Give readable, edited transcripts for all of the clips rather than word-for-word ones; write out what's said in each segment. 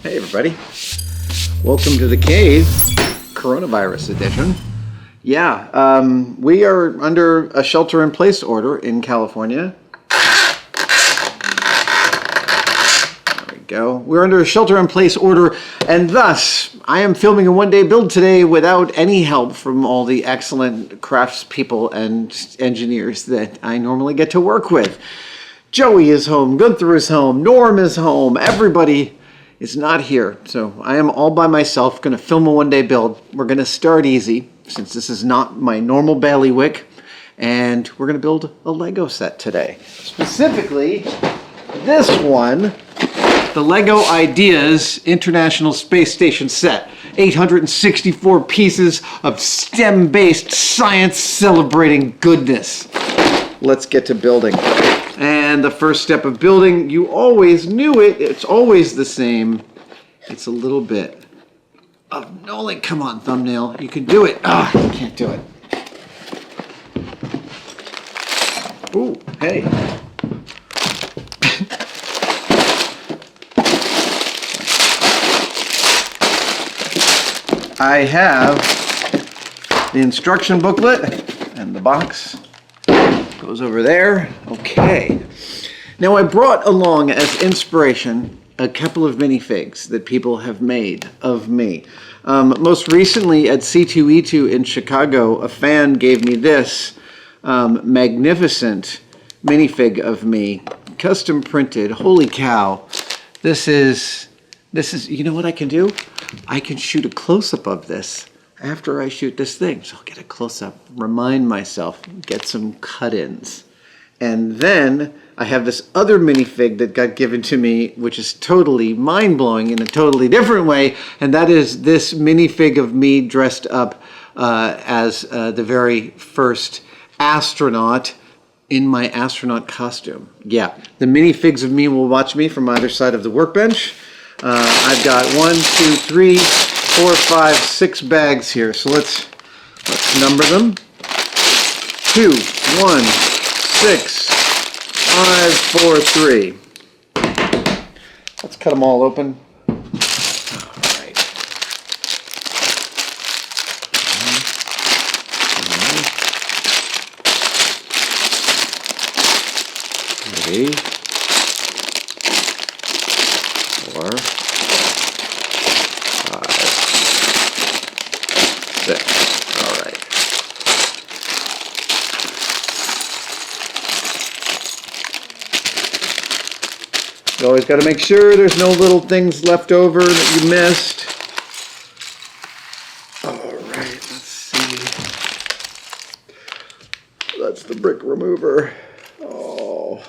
Hey everybody, welcome to the cave, coronavirus edition. Yeah, we are under a shelter-in-place order in California. There we go. We're under a shelter-in-place order, and thus I am filming a one-day build today without any help from all the excellent craftspeople and engineers that I normally get to work with. Joey is home, Gunther is home, Norm is home, everybody is not here. So I am all by myself, going to film a one-day build. We're going to start easy, since this is not my normal bailiwick, and we're going to build a Lego set today. Specifically, this one, the Lego Ideas International Space Station set. 864 pieces of STEM-based science celebrating goodness. Let's get to building. And the first step of building, you always knew it, it's always the same. It's a little bit of knolling. Come on, thumbnail, you can do it. Ah, you can't do it. Ooh, hey. I have the instruction booklet and the box. Goes over there. Okay. Now I brought along as inspiration a couple of minifigs that people have made of me. Most recently at C2E2 in Chicago, a fan gave me this magnificent minifig of me, custom printed. Holy cow. This is, you know what I can do? I can shoot a close-up of this after I shoot this thing. So I'll get a close-up, remind myself, get some cut-ins. And then I have this other minifig that got given to me, which is totally mind-blowing in a totally different way, and that is this minifig of me dressed up as the very first astronaut in my astronaut costume. Yeah, the minifigs of me will watch me from either side of the workbench. I've got 1, 2, 3, 4, 5, 6 bags here, so let's number them. 2, 1, 6, 5, 4, 3. Let's cut them all open. All right. Ready? 4, 5, 6. All right. You always got to make sure there's no little things left over that you missed. All right, let's see. That's the brick remover.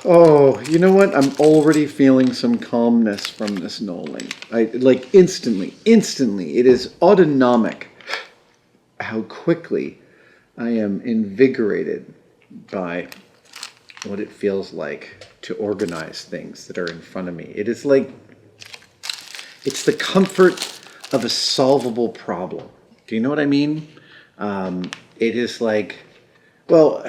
Oh, you know what? I'm already feeling some calmness from this knolling. Like instantly. It is autonomic how quickly I am invigorated by what it feels like to organize things that are in front of me. It is like, it's the comfort of a solvable problem. Do you know what I mean? It is like, well,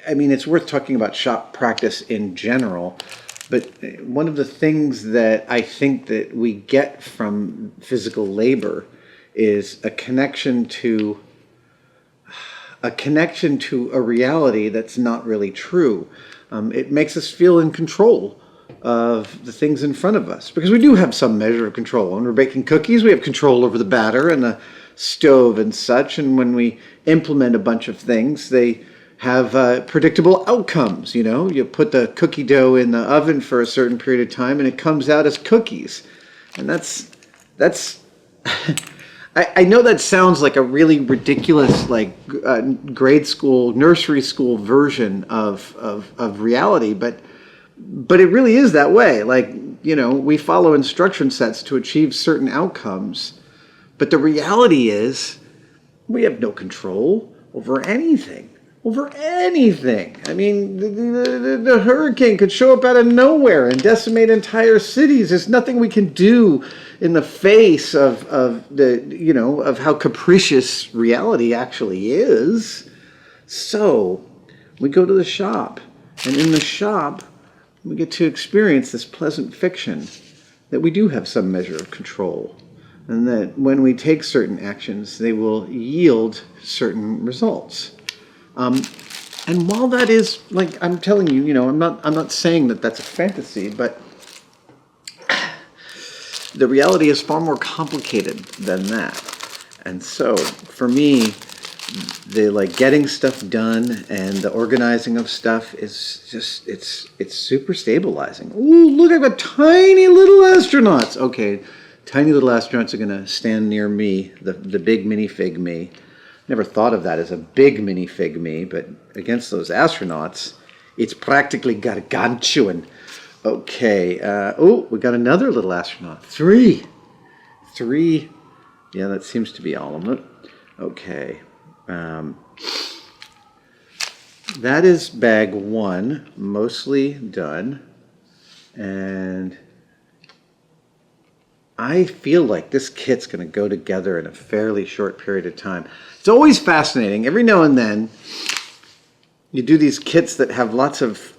I mean, it's worth talking about shop practice in general, but one of the things that I think that we get from physical labor is a connection to a reality that's not really true. It makes us feel in control of the things in front of us, because we do have some measure of control. When we're baking cookies, we have control over the batter and the stove and such, and when we implement a bunch of things, they have predictable outcomes. You know, you put the cookie dough in the oven for a certain period of time and it comes out as cookies. And that's I know that sounds like a really ridiculous, like grade school, nursery school version of reality, but it really is that way. Like, you know, we follow instruction sets to achieve certain outcomes, but the reality is we have no control over anything. I mean, the hurricane could show up out of nowhere and decimate entire cities. There's nothing we can do in the face of the, you know, of how capricious reality actually is. So we go to the shop, and in the shop we get to experience this pleasant fiction that we do have some measure of control, and that when we take certain actions, they will yield certain results. And while that is, like I'm telling you, I'm not saying that that's a fantasy, but the reality is far more complicated than that. And so, for me, the getting stuff done and the organizing of stuff is just it's super stabilizing. Ooh, look, I've got tiny little astronauts. Okay, tiny little astronauts are gonna stand near me, the big minifig me. Never thought of that as a big minifig me, but against those astronauts, it's practically gargantuan. Okay, oh, we got another little astronaut. Three. Yeah, that seems to be all of them. Okay. That is bag 1, mostly done. And I feel like this kit's going to go together in a fairly short period of time. It's always fascinating. Every now and then, you do these kits that have lots of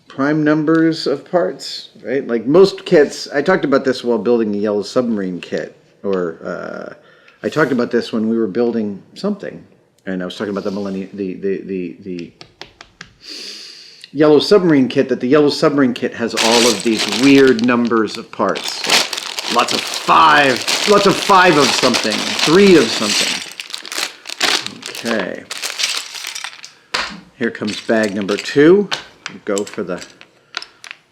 prime numbers of parts, right? Like most kits, I talked about this while building the Yellow Submarine kit, or I talked about this when we were building something, and I was talking about the Yellow Submarine kit, that the Yellow Submarine kit has all of these weird numbers of parts. Lots of 5 of something, 3 of something. Okay. Here comes bag number 2. Go for the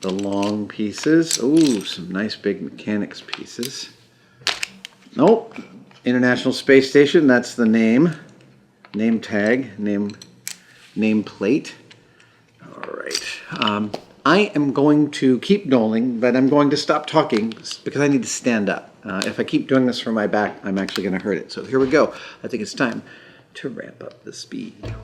long pieces. Ooh, some nice big mechanics pieces. Nope. International Space Station, that's the name tag, name plate. All right. I am going to keep knolling, but I'm going to stop talking because I need to stand up. If I keep doing this from my back, I'm actually going to hurt it. So here we go. I think it's time to ramp up the speed.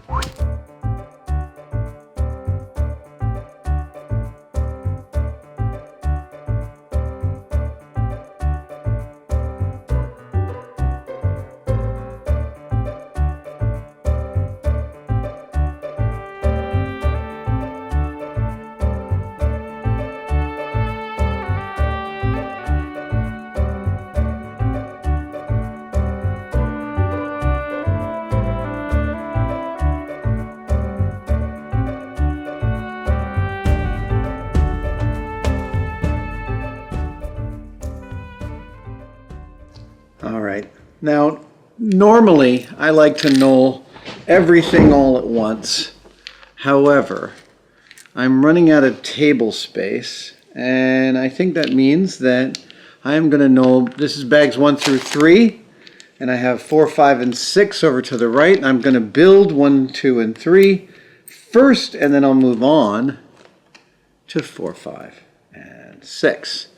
All right. Now, normally I like to knoll everything all at once. However, I'm running out of table space, and I think that means that I'm going to knoll, this is bags 1 through 3, and I have 4, 5, and 6 over to the right. I'm going to build 1, 2, and 3 first, and then I'll move on to 4, 5, and 6.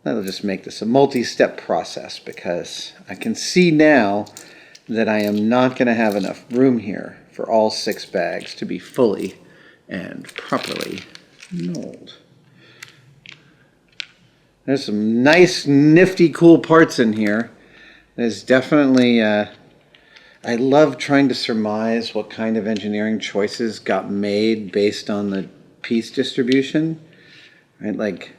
That'll just make this a multi-step process, because I can see now that I am not going to have enough room here for all 6 bags to be fully and properly knolled. There's some nice, nifty, cool parts in here. There's definitely, I love trying to surmise what kind of engineering choices got made based on the piece distribution, right? Like,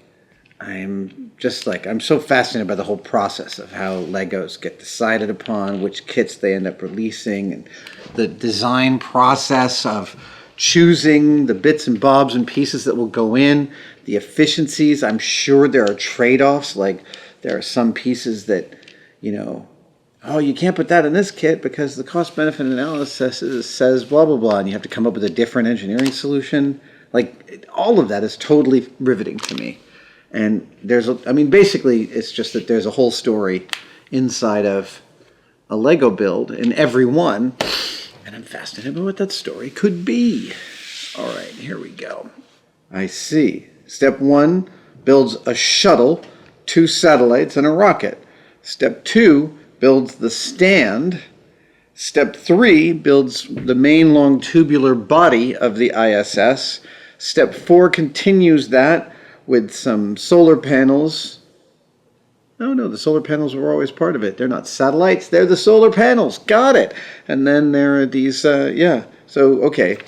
I'm so fascinated by the whole process of how Legos get decided upon, which kits they end up releasing, and the design process of choosing the bits and bobs and pieces that will go in, the efficiencies. I'm sure there are trade-offs, like there are some pieces that, oh, you can't put that in this kit because the cost-benefit analysis says blah, blah, blah, and you have to come up with a different engineering solution. Like, all of that is totally riveting to me. And basically, it's just that there's a whole story inside of a Lego build in every one, and I'm fascinated by what that story could be. All right, here we go. I see. Step 1 builds a shuttle, 2 satellites, and a rocket. Step 2 builds the stand. Step 3 builds the main long tubular body of the ISS. Step 4 continues that with some solar panels. Oh no, the solar panels were always part of it. They're not satellites, they're the solar panels. Got it. And then there are these, so, okay.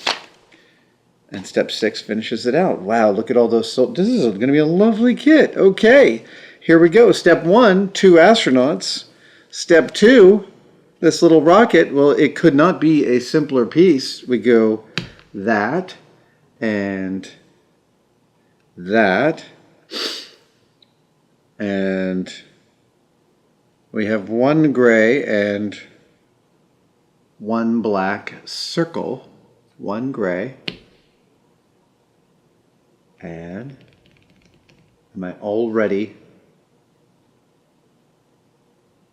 And step 6 finishes it out. Wow, look at all those. This is going to be a lovely kit. Okay, here we go. Step 1, 2 astronauts. Step 2, this little rocket. Well, it could not be a simpler piece. We go that and that. And we have one gray and one black circle. One gray. And am I already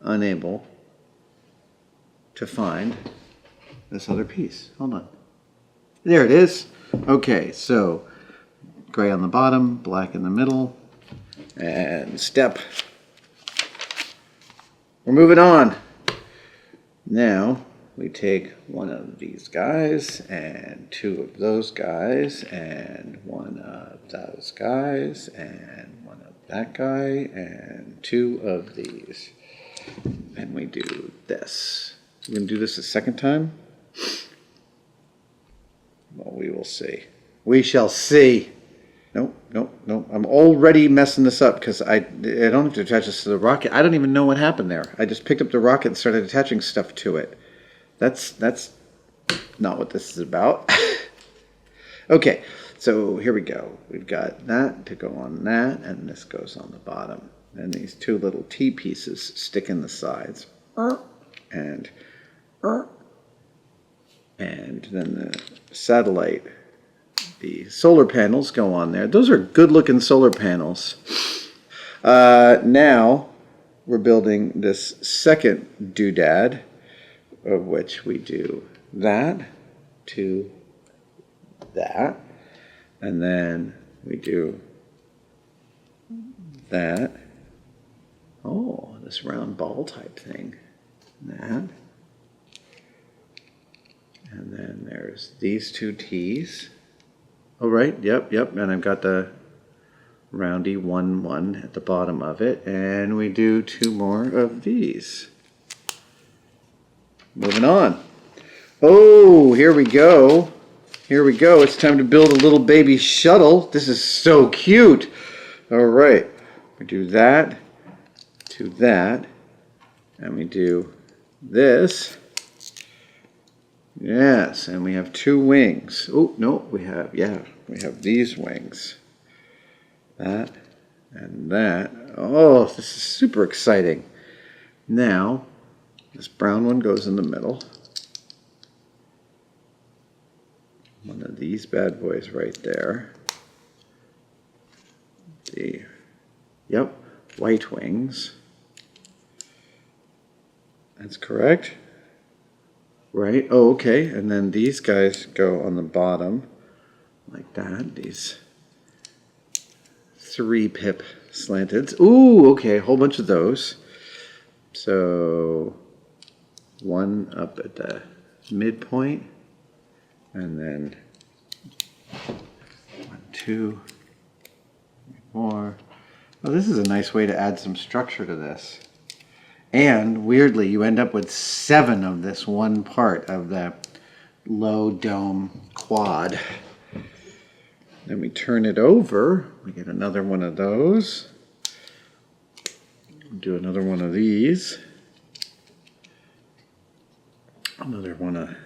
unable to find this other piece? Hold on. There it is. Okay, so gray on the bottom, black in the middle, and step. We're moving on. Now we take one of these guys and 2 of those guys and 1 of those guys and 1 of that guy and 2 of these. And we do this. We're going to do this a second time? Well, we will see. We shall see. Nope, nope, nope. I'm already messing this up because I don't have to attach this to the rocket. I don't even know what happened there. I just picked up the rocket and started attaching stuff to it. That's not what this is about. Okay, so here we go. We've got that to go on that, and this goes on the bottom. And these 2 little T pieces stick in the sides. And then the satellite, the solar panels go on there. Those are good-looking solar panels. Now we're building this second doodad, of which we do that to that, and then we do that. Oh, this round ball type thing. That. And then there's these 2 T's. Oh, right, yep, and I've got the roundy 1 at the bottom of it, and we do 2 more of these. Moving on. Oh, here we go. Here we go. It's time to build a little baby shuttle. This is so cute. All right. We do that to that. And we do this. Yes, and we have 2 wings. Oh, no, we have these wings. That and that. Oh, this is super exciting. Now, this brown one goes in the middle. One of these bad boys right there. Yep, white wings. That's correct. Right, oh, okay, and then these guys go on the bottom like that. These 3-pip slanted. Ooh, okay, a whole bunch of those. So 1 up at the midpoint, and then 1, 2, 3, 4. Oh, this is a nice way to add some structure to this. And weirdly, you end up with 7 of this one part of the low dome quad. Then we turn it over. We get another one of those. Do another one of these. Another one of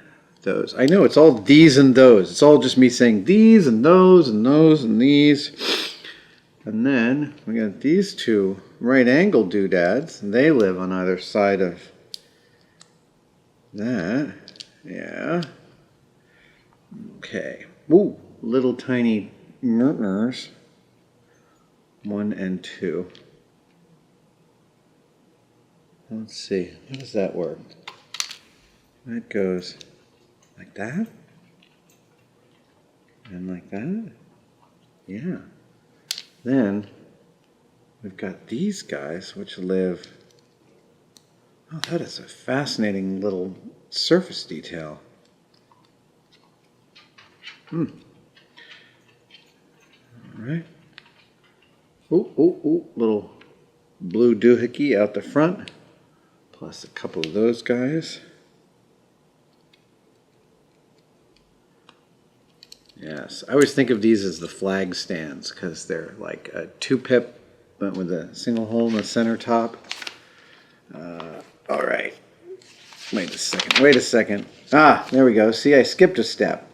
those. I know it's all these and those. It's all just me saying these and those and those and these. And then we got these 2 right angle doodads, and they live on either side of that. Yeah. Okay. Ooh, little tiny nurtners. 1 and 2. Let's see. How does that work? That goes like that. And like that. Yeah. Then we've got these guys which live. Oh, that is a fascinating little surface detail. All right. Ooh, little blue doohickey out the front, plus a couple of those guys. Yes, I always think of these as the flag stands because they're like a 2-pip but with a single hole in the center top. All right. Wait a second. Ah, there we go. See, I skipped a step.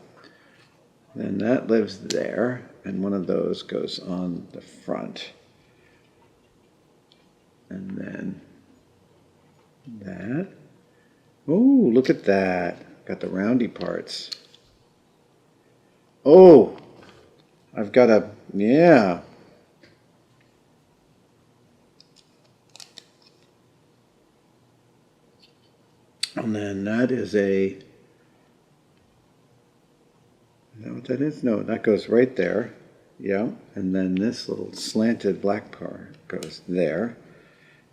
Then that lives there, and one of those goes on the front. And then that. Oh, look at that. Got the roundy parts. Oh, I've got a, yeah. And then that is a, is that what that is? No, that goes right there. Yeah. And then this little slanted black part goes there.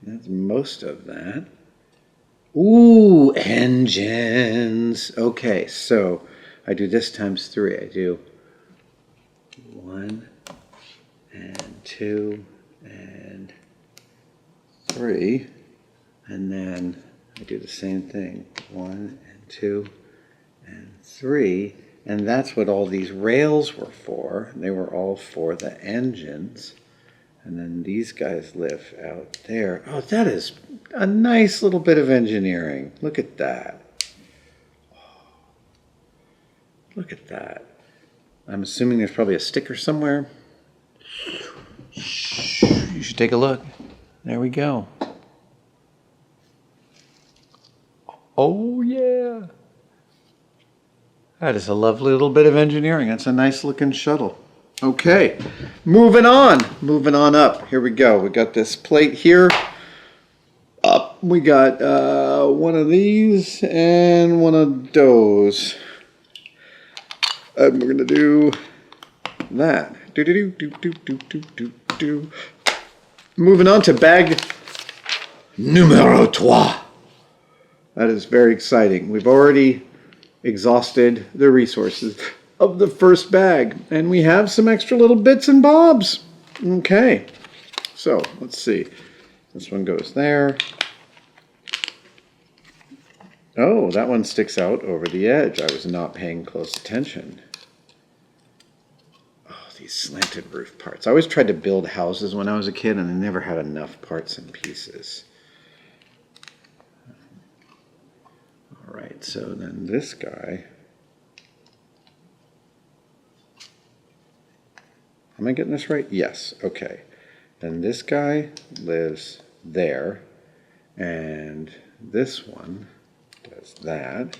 That's most of that. Ooh, engines. Okay, so I do this times 3. I do 1 and 2 and 3. And then I do the same thing. 1 and 2 and 3. And that's what all these rails were for. They were all for the engines. And then these guys live out there. Oh, that is a nice little bit of engineering. Look at that. Look at that. I'm assuming there's probably a sticker somewhere. You should take a look. There we go. Oh, yeah. That is a lovely little bit of engineering. That's a nice looking shuttle. Okay, moving on up. Here we go. We got this plate here. Up, we got one of these and one of those. And we're gonna do that. Moving on to bag numero 3. That is very exciting. We've already exhausted the resources of the first bag, and we have some extra little bits and bobs. Okay, so let's see. This one goes there. Oh, that one sticks out over the edge. I was not paying close attention. Oh, these slanted roof parts. I always tried to build houses when I was a kid, and I never had enough parts and pieces. All right, so then this guy. Am I getting this right? Yes. Okay. Then this guy lives there, and this one does that.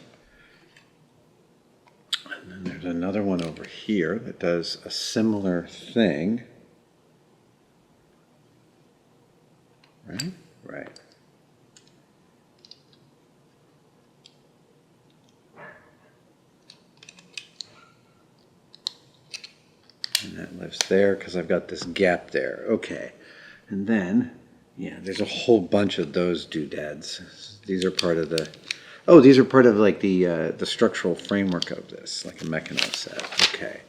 And then there's another one over here that does a similar thing. Right? Right. And that lives there because I've got this gap there. Okay. And then, yeah, there's a whole bunch of those doodads. These are part of the, oh, these are part of like the structural framework of this, like a Meccano set. Okay.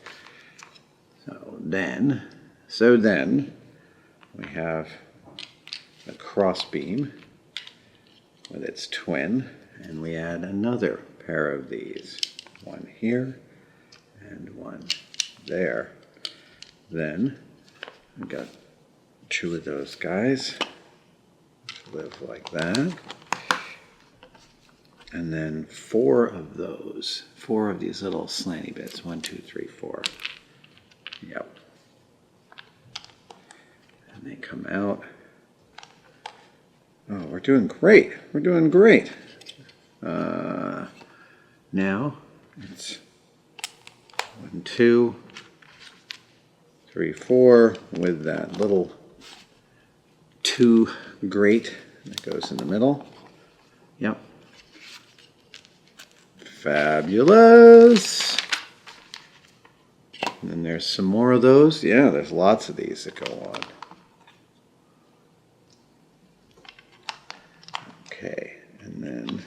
So then we have a cross beam with its twin, and we add another pair of these. One here and one there. Then I've got 2 of those guys live like that, and then 4 of those, 4 of these little slanty bits. 1, 2, 3, 4. Yep. And they come out. Oh, we're doing great. We're doing great. Now it's 1, 2, 3, 4 with that little 2 grate that goes in the middle. Yep. Fabulous. And then there's some more of those. Yeah, there's lots of these that go on. Okay, and then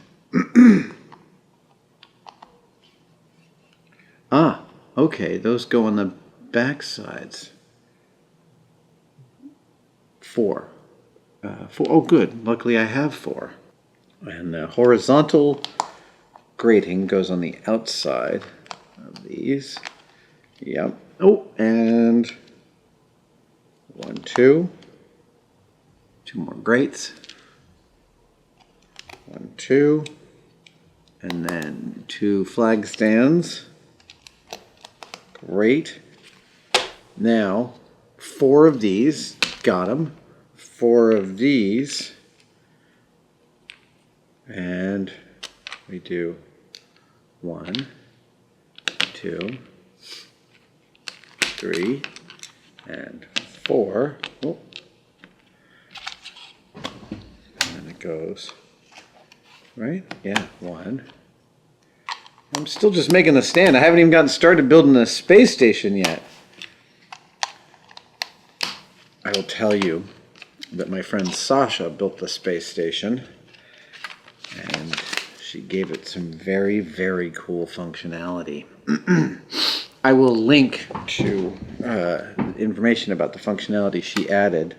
ah, okay, those go on the back sides. 4. 4. Oh, good. Luckily, I have 4. And the horizontal grating goes on the outside of these, Yep. Oh, and 1, 2. 2 more grates. 1, 2. And then 2 flag stands. Great. Now, 4 of these. Got them. 4 of these. And we do 1, 2, 3, and 4. Oh. And then it goes, right? Yeah, 1. I'm still just making the stand. I haven't even gotten started building the space station yet. I will tell you that my friend Sasha built the space station, and she gave it some very, very cool functionality. I will link to information about the functionality she added.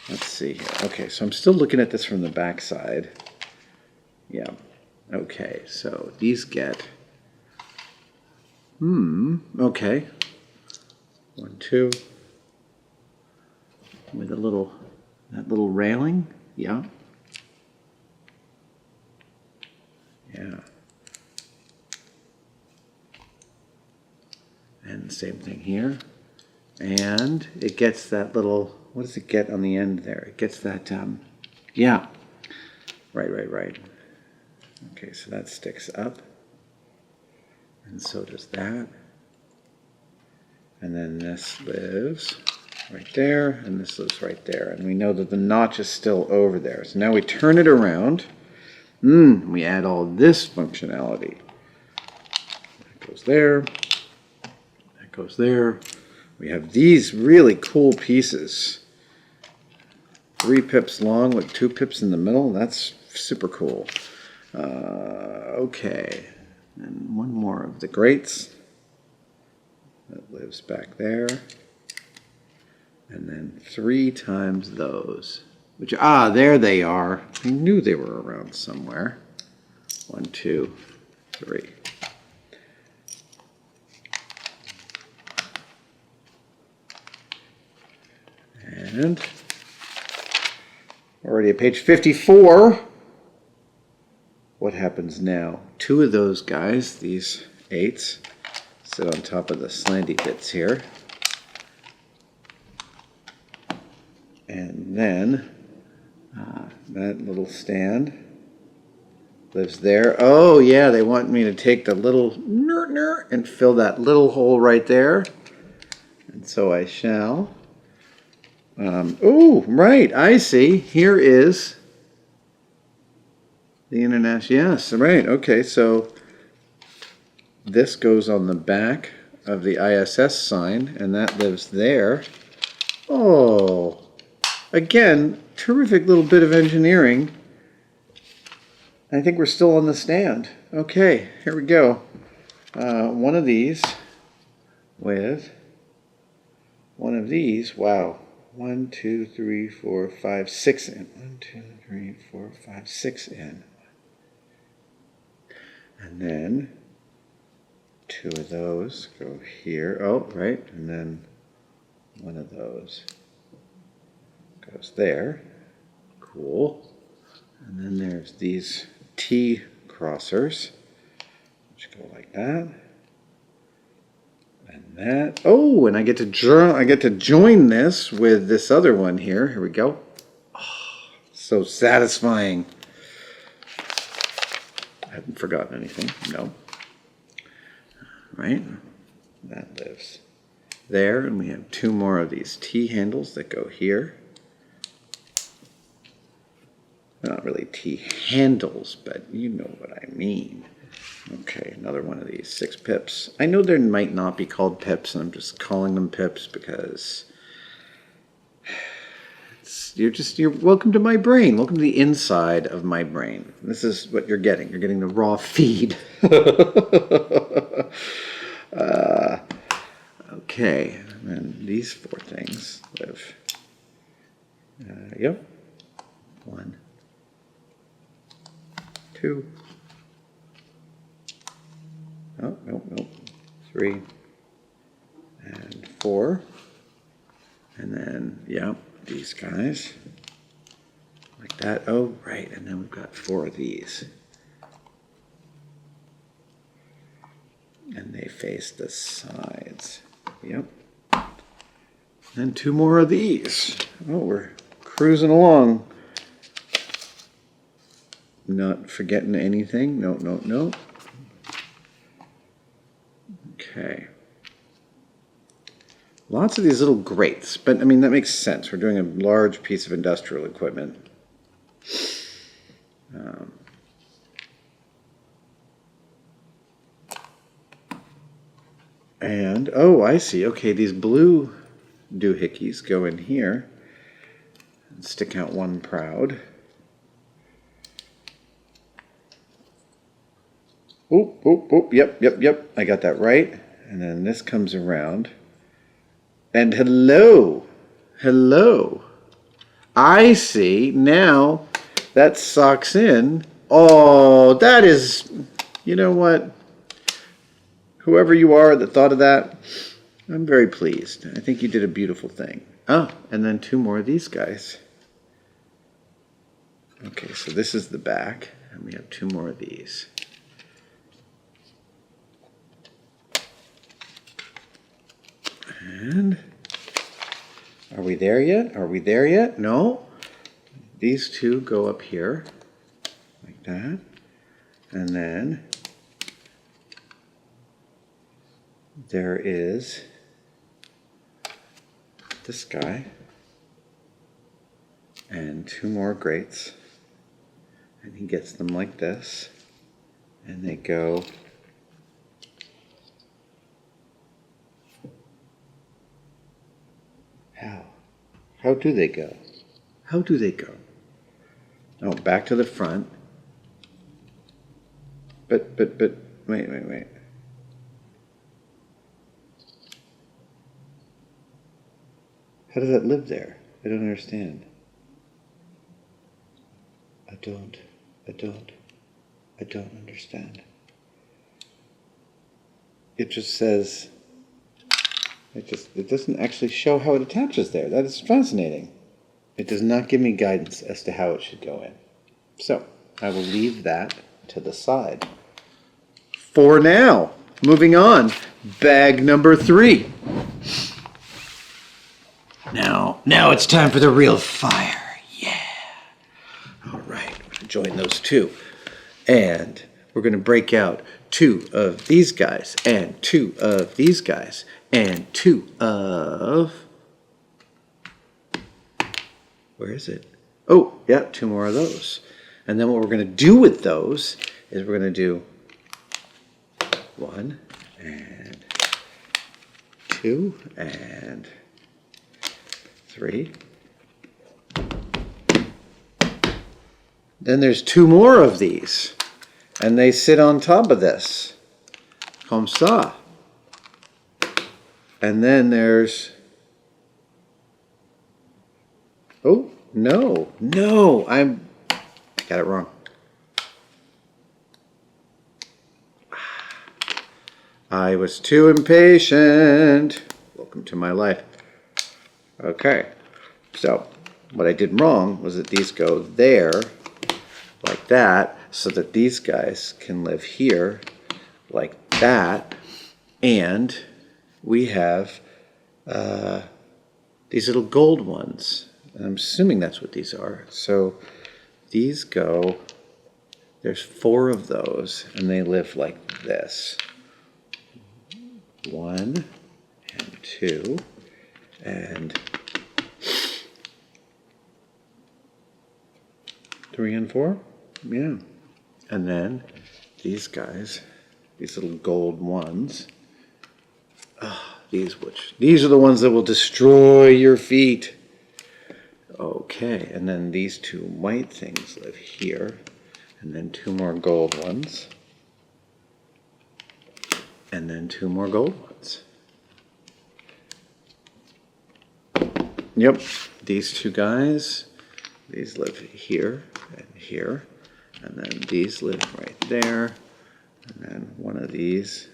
Let's see here. Okay, so I'm still looking at this from the back side. Yeah. Okay, so these get... okay. 1, 2. With that little railing. Yeah. Yeah. And the same thing here. And it gets that little, what does it get on the end there? It gets that, yeah. Right. Okay, so that sticks up. And so does that. And then this lives right there, and this lives right there. And we know that the notch is still over there. So now we turn it around. We add all this functionality. That goes there. That goes there. We have these really cool pieces. 3 pips long with 2 pips in the middle. That's super cool. Okay. And 1 more of the grates. That lives back there. And then 3 times those. Which, there they are. I knew they were around somewhere. 1, 2, 3. And already at page 54. What happens now? 2 of those guys, these 8s, sit on top of the slanty bits here. And then that little stand lives there. Oh yeah, they want me to take the little and fill that little hole right there. And so I shall. Oh, right, I see. Here is the international, yes, right, okay, so this goes on the back of the ISS sign, and that lives there. Oh, again, terrific little bit of engineering. I think we're still on the stand. Okay, here we go. 1 of these with 1 of these. Wow. 1, 2, 3, 4, 5, 6 in. 1, 2, 3, 4, 5, 6 in. And then 2 of those go here. Oh, right. And then 1 of those goes there. Cool. And then there's these T crossers, which go like that. And that. Oh, and I get to join this with this other one here. Here we go. Oh, so satisfying. I haven't forgotten anything. No. Right? That lives there, and we have 2 more of these T handles that go here. They're not really T handles, but you know what I mean. Okay, another one of these 6 pips. I know they might not be called pips, and I'm just calling them pips because you're welcome to my brain. Welcome to the inside of my brain. This is what you're getting. You're getting the raw feed. Okay, and these 4 things live. Yep. 1, 2. Oh, nope. 3, and 4. And then, yeah, these guys. Like that. Oh, right. And then we've got 4 of these. And they face the sides. Yep. And 2 more of these. Oh, we're cruising along. Not forgetting anything. No, no, no. Okay. Lots of these little grates, but I mean, that makes sense. We're doing a large piece of industrial equipment. And, oh, I see. Okay, these blue doohickeys go in here and stick out one proud. Oop, oop, oop. Yep, yep, yep. I got that right. And then this comes around. And hello. Hello. I see. Now that socks in. Oh, that is, you know what? Whoever you are that thought of that, I'm very pleased. I think you did a beautiful thing. Oh, and then 2 more of these guys. Okay, so this is the back, and we have 2 more of these. And are we there yet? Are we there yet? No. These 2 go up here, like that. And then there is this guy and 2 more grates, and he gets them like this, and they go how do they go? How do they go? Oh, back to the front. But wait. How does that live there? I don't understand. I don't understand. It just says, it doesn't actually show how it attaches there. That is fascinating. It does not give me guidance as to how it should go in. So, I will leave that to the side. For now, moving on. Bag number 3. Now it's time for the real fire. Yeah. All right, I'm going to join those 2. And we're going to break out 2 of these guys, and 2 of these guys, and 2 of... Where is it? Oh, yeah, 2 more of those. And then what we're going to do with those is we're going to do 1 and 2 and 3. Then there's 2 more of these, and they sit on top of this. Comme ça. And then there's... Oh, no, I got it wrong. I was too impatient. Welcome to my life. Okay, so what I did wrong was that these go there, like that, so that these guys can live here, like that, and we have these little gold ones. I'm assuming that's what these are. So these go, there's 4 of those, and they live like this. 1 and 2 and 3 and 4. Yeah. And then these guys, these little gold ones. These are the ones that will destroy your feet. Okay, and then these 2 white things live here, and then 2 more gold ones, and then 2 more gold ones. Yep, these 2 guys, these live here and here, and then these live right there, and then one of these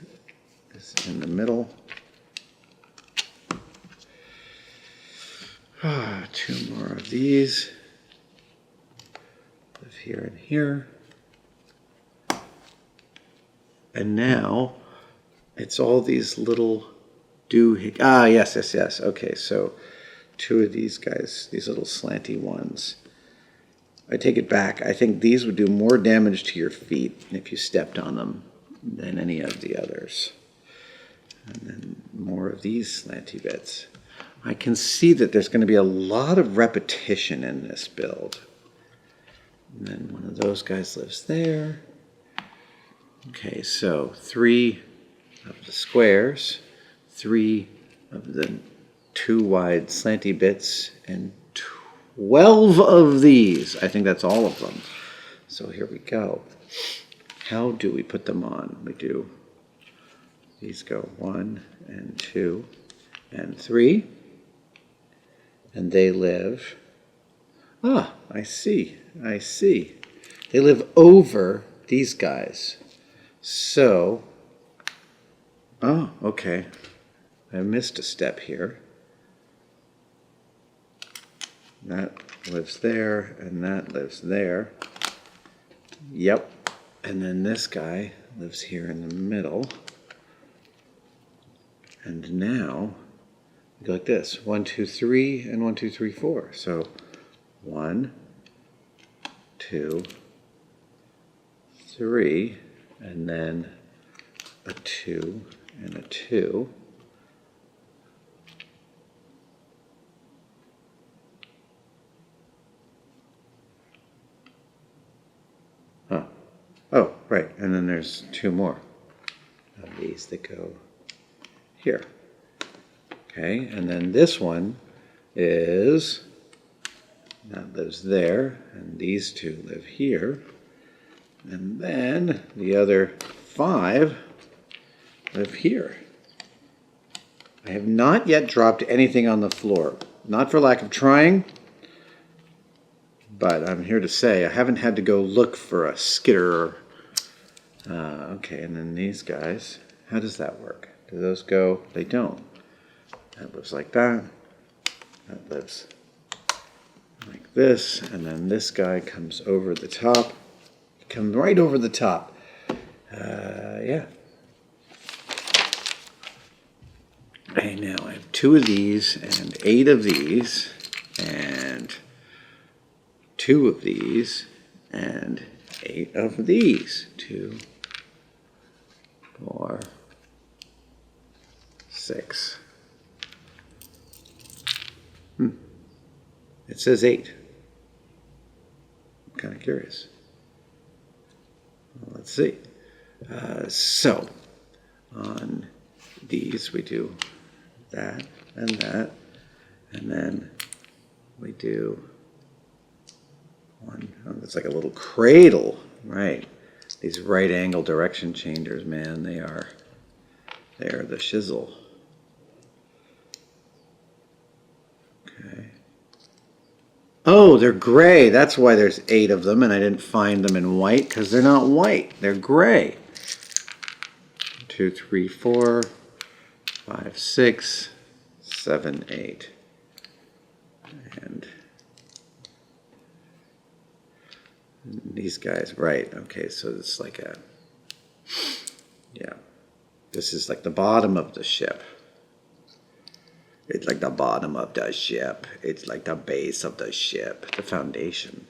is is in the middle. 2 more of these. Live here and here. And now it's all these little yes. Okay, so 2 of these guys, these little slanty ones. I take it back. I think these would do more damage to your feet if you stepped on them than any of the others. And then more of these slanty bits. I can see that there's going to be a lot of repetition in this build. And then one of those guys lives there. Okay, so 3 of the squares, 3 of the 2 wide slanty bits, and 12 of these. I think that's all of them. So here we go. How do we put them on? We do, these go 1 and 2 and 3. And they live, I see. They live over these guys. So, okay. I missed a step here. That lives there, and that lives there. Yep. And then this guy lives here in the middle. And now, we go like this. 1, 2, 3, and 1, 2, 3, 4. So, 1, 2, 3, and then a 2 and a 2. Oh, right, and then there's 2 more of these that go here. Okay, and then this one is, that lives there, and these 2 live here. And then the other 5 live here. I have not yet dropped anything on the floor. Not for lack of trying, but I'm here to say I haven't had to go look for a skitter. Okay, and then these guys, how does that work? Do those go? They don't. That lives like that. That lives like this, and then this guy comes over the top. Come right over the top. Yeah. Okay, now I have 2 of these and 8 of these and 2 of these and 8 of these. 2, 4, 6. It says 8. I'm kind of curious. Well, let's see. So, on these we do that, and then we do one. Oh, it's like a little cradle, right? These right angle direction changers, man, they are the shizzle. Okay. Oh, they're gray. That's why there's 8 of them, and I didn't find them in white, because they're not white. They're gray. 2, 3, 4, 5, 6, 7, 8. And these guys, right. Okay, so it's like a, yeah. This is like the bottom of the ship. It's like the bottom of the ship. It's like the base of the ship, the foundation.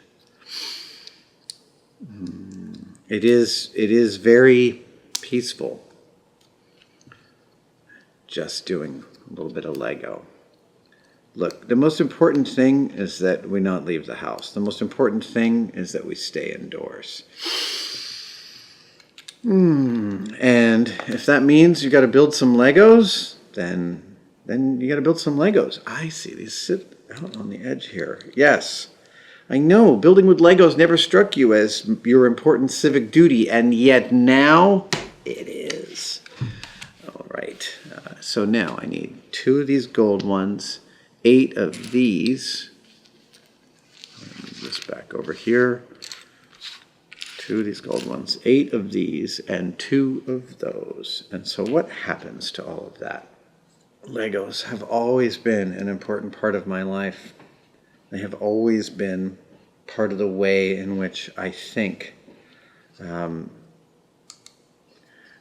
It is very peaceful. Just doing a little bit of Lego. Look, the most important thing is that we not leave the house. The most important thing is that we stay indoors. And if that means you got to build some Legos, then you got to build some Legos. I see. These sit out on the edge here. Yes. I know. Building with Legos never struck you as your important civic duty, and yet now it is. All right. So now I need 2 of these gold ones, 8 of these. I'll move this back over here. 2 of these gold ones, 8 of these, and 2 of those. And so what happens to all of that? Legos have always been an important part of my life. They have always been part of the way in which I think.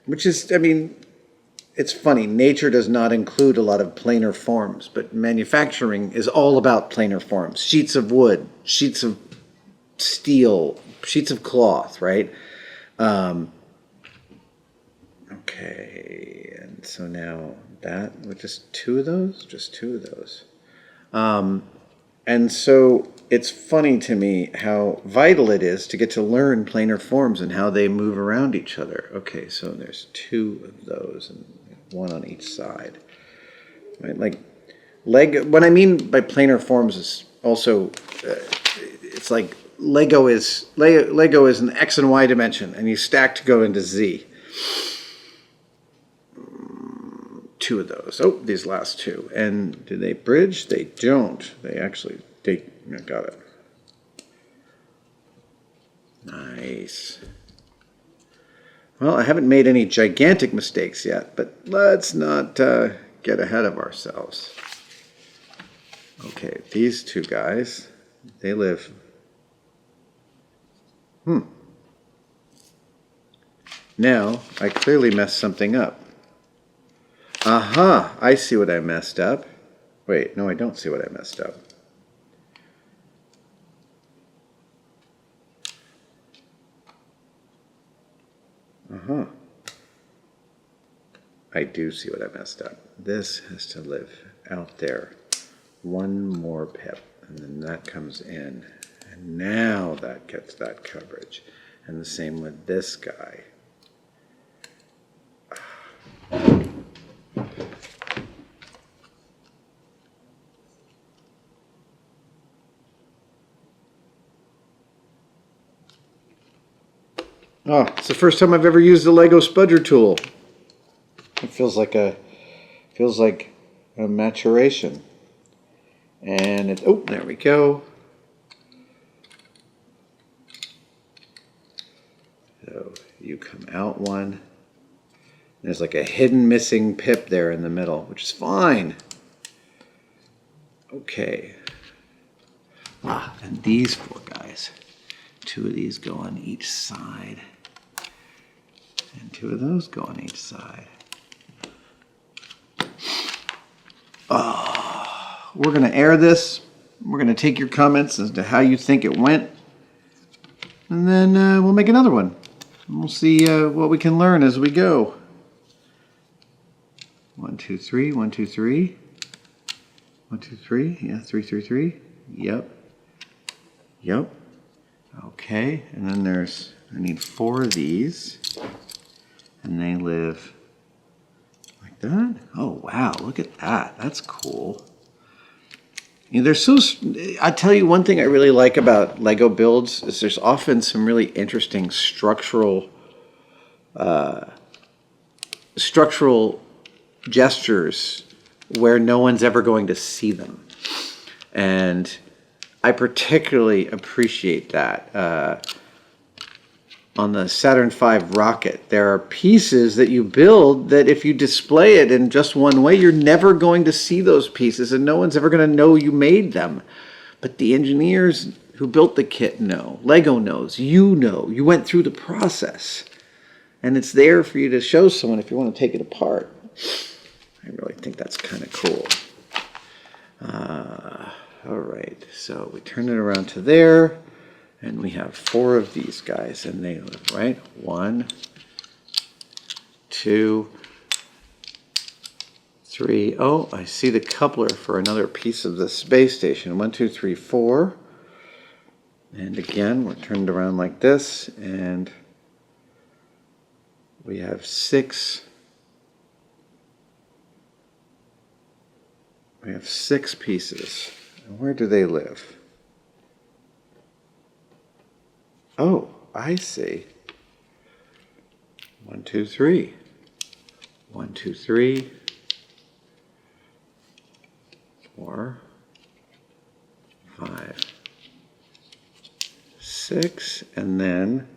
Which is, I mean, it's funny. Nature does not include a lot of planar forms, but manufacturing is all about planar forms. Sheets of wood, sheets of steel, sheets of cloth, right? Okay, and so now that, with just 2 of those? Just 2 of those. And so it's funny to me how vital it is to get to learn planar forms and how they move around each other. Okay, so there's 2 of those and 1 on each side. Right? Like what I mean by planar forms is also it's like Lego is an X and Y dimension, and you stack to go into Z. 2 of those. Oh, these last 2. And do they bridge? They don't. They got it. Nice. Well, I haven't made any gigantic mistakes yet, but let's not get ahead of ourselves. Okay, these 2 guys, they live. Now, I clearly messed something up. Aha, I see what I messed up. Wait, no, I don't see what I messed up. I do see what I messed up. This has to live out there. 1 more pip, and then that comes in. And now that gets that coverage. And the same with this guy. Oh, it's the first time I've ever used the Lego spudger tool. It feels like a maturation. And oh, there we go. So you come out 1. There's like a hidden missing pip there in the middle, which is fine. Okay. And these 4 guys. 2 of these go on each side. And 2 of those go on each side. We're going to air this. We're going to take your comments as to how you think it went. And then we'll make another one. And we'll see what we can learn as we go. 1, 2, 3. 1, 2, 3. 1, 2, 3. Yeah, 3, 3, 3. Yep. Yep. Okay, and then I need 4 of these, and they live like that. Oh wow, look at that. That's cool. You know, I tell you, one thing I really like about Lego builds is there's often some really interesting structural gestures where no one's ever going to see them. And I particularly appreciate that. On the Saturn V rocket, there are pieces that you build that if you display it in just one way, you're never going to see those pieces and no one's ever going to know you made them. But the engineers who built the kit know. Lego knows. You know. You went through the process. And it's there for you to show someone if you want to take it apart. I really think that's kind of cool. All right, so we turn it around to there, and we have 4 of these guys, and they live, right? 1, 2, 3. Oh, I see the coupler for another piece of the space station. 1, 2, 3, 4. And again, we're turned around like this, and we have 6. We have 6 pieces. And where do they live? Oh, I see. 1, 2, 3. 1, 2, 3. 4, 5, 6, and then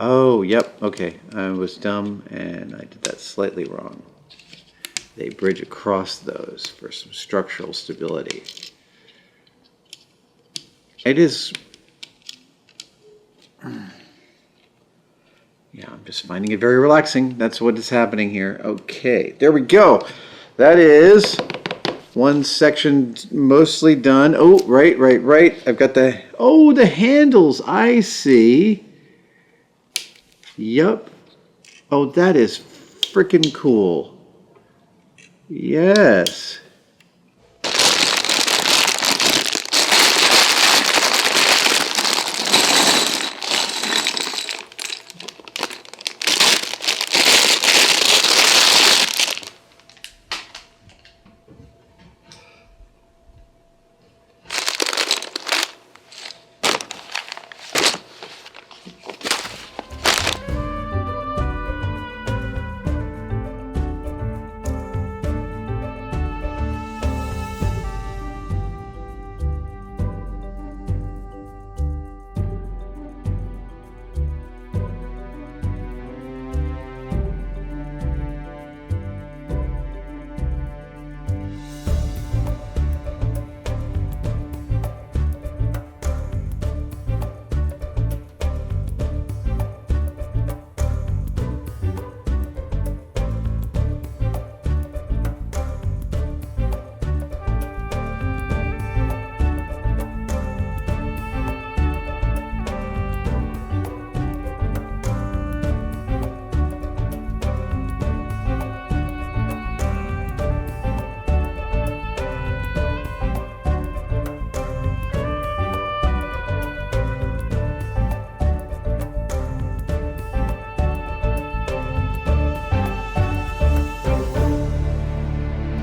Oh, yep, okay. I was dumb and I did that slightly wrong. They bridge across those for some structural stability. It is... Yeah, I'm just finding it very relaxing. That's what is happening here. Okay, there we go. That is one section mostly done. Oh, right. I've got the... Oh, the handles. I see. Yep. Oh, that is freaking cool. Yes.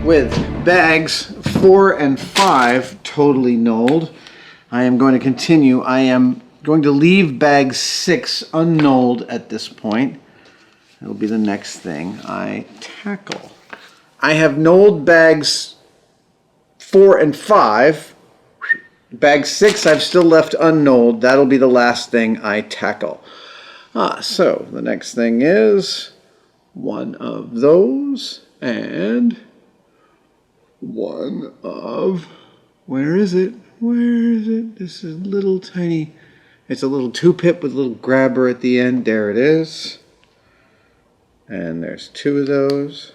With bags 4 and 5 totally knolled, I am going to continue. I am going to leave bag 6 unknolled at this point. It'll be the next thing I tackle. I have knolled bags 4 and 5. Bag 6 I've still left unknolled. That'll be the last thing I tackle. So the next thing is one of those and one of, where is it? This is little tiny, it's a little 2-pip with a little grabber at the end. There it is. And there's 2 of those.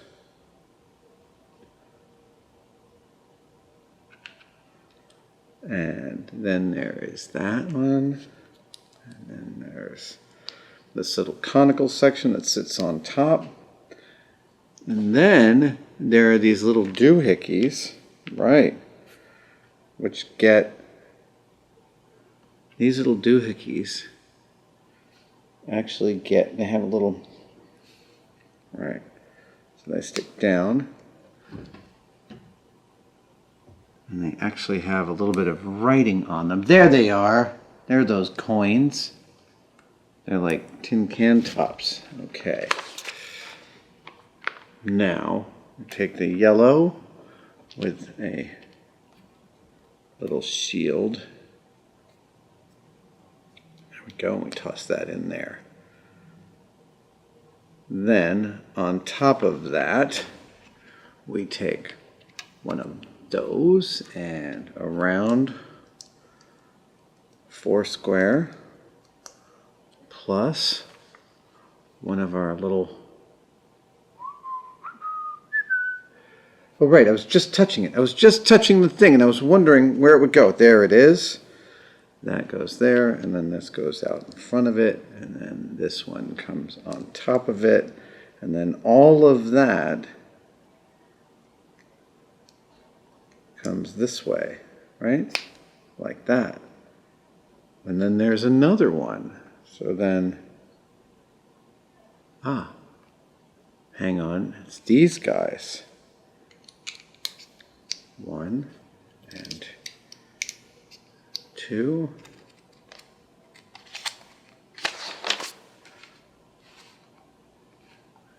And then there is that one. And then there's this little conical section that sits on top. And then there are these little doohickeys, right, which get, these little doohickeys actually get, they have a little, right, so they stick down, and they actually have a little bit of writing on them. There they are. There are those coins. They're like tin can tops. Okay. Now, we take the yellow with a little shield. There we go, and we toss that in there. Then, on top of that, we take one of those and a round 4 square plus one of our little... Oh, right, I was just touching it. I was just touching the thing, and I was wondering where it would go. There it is. That goes there, and then this goes out in front of it, and then this one comes on top of it, and then all of that comes this way, right? Like that. And then there's another one. So then, hang on, it's these guys. 1 and 2.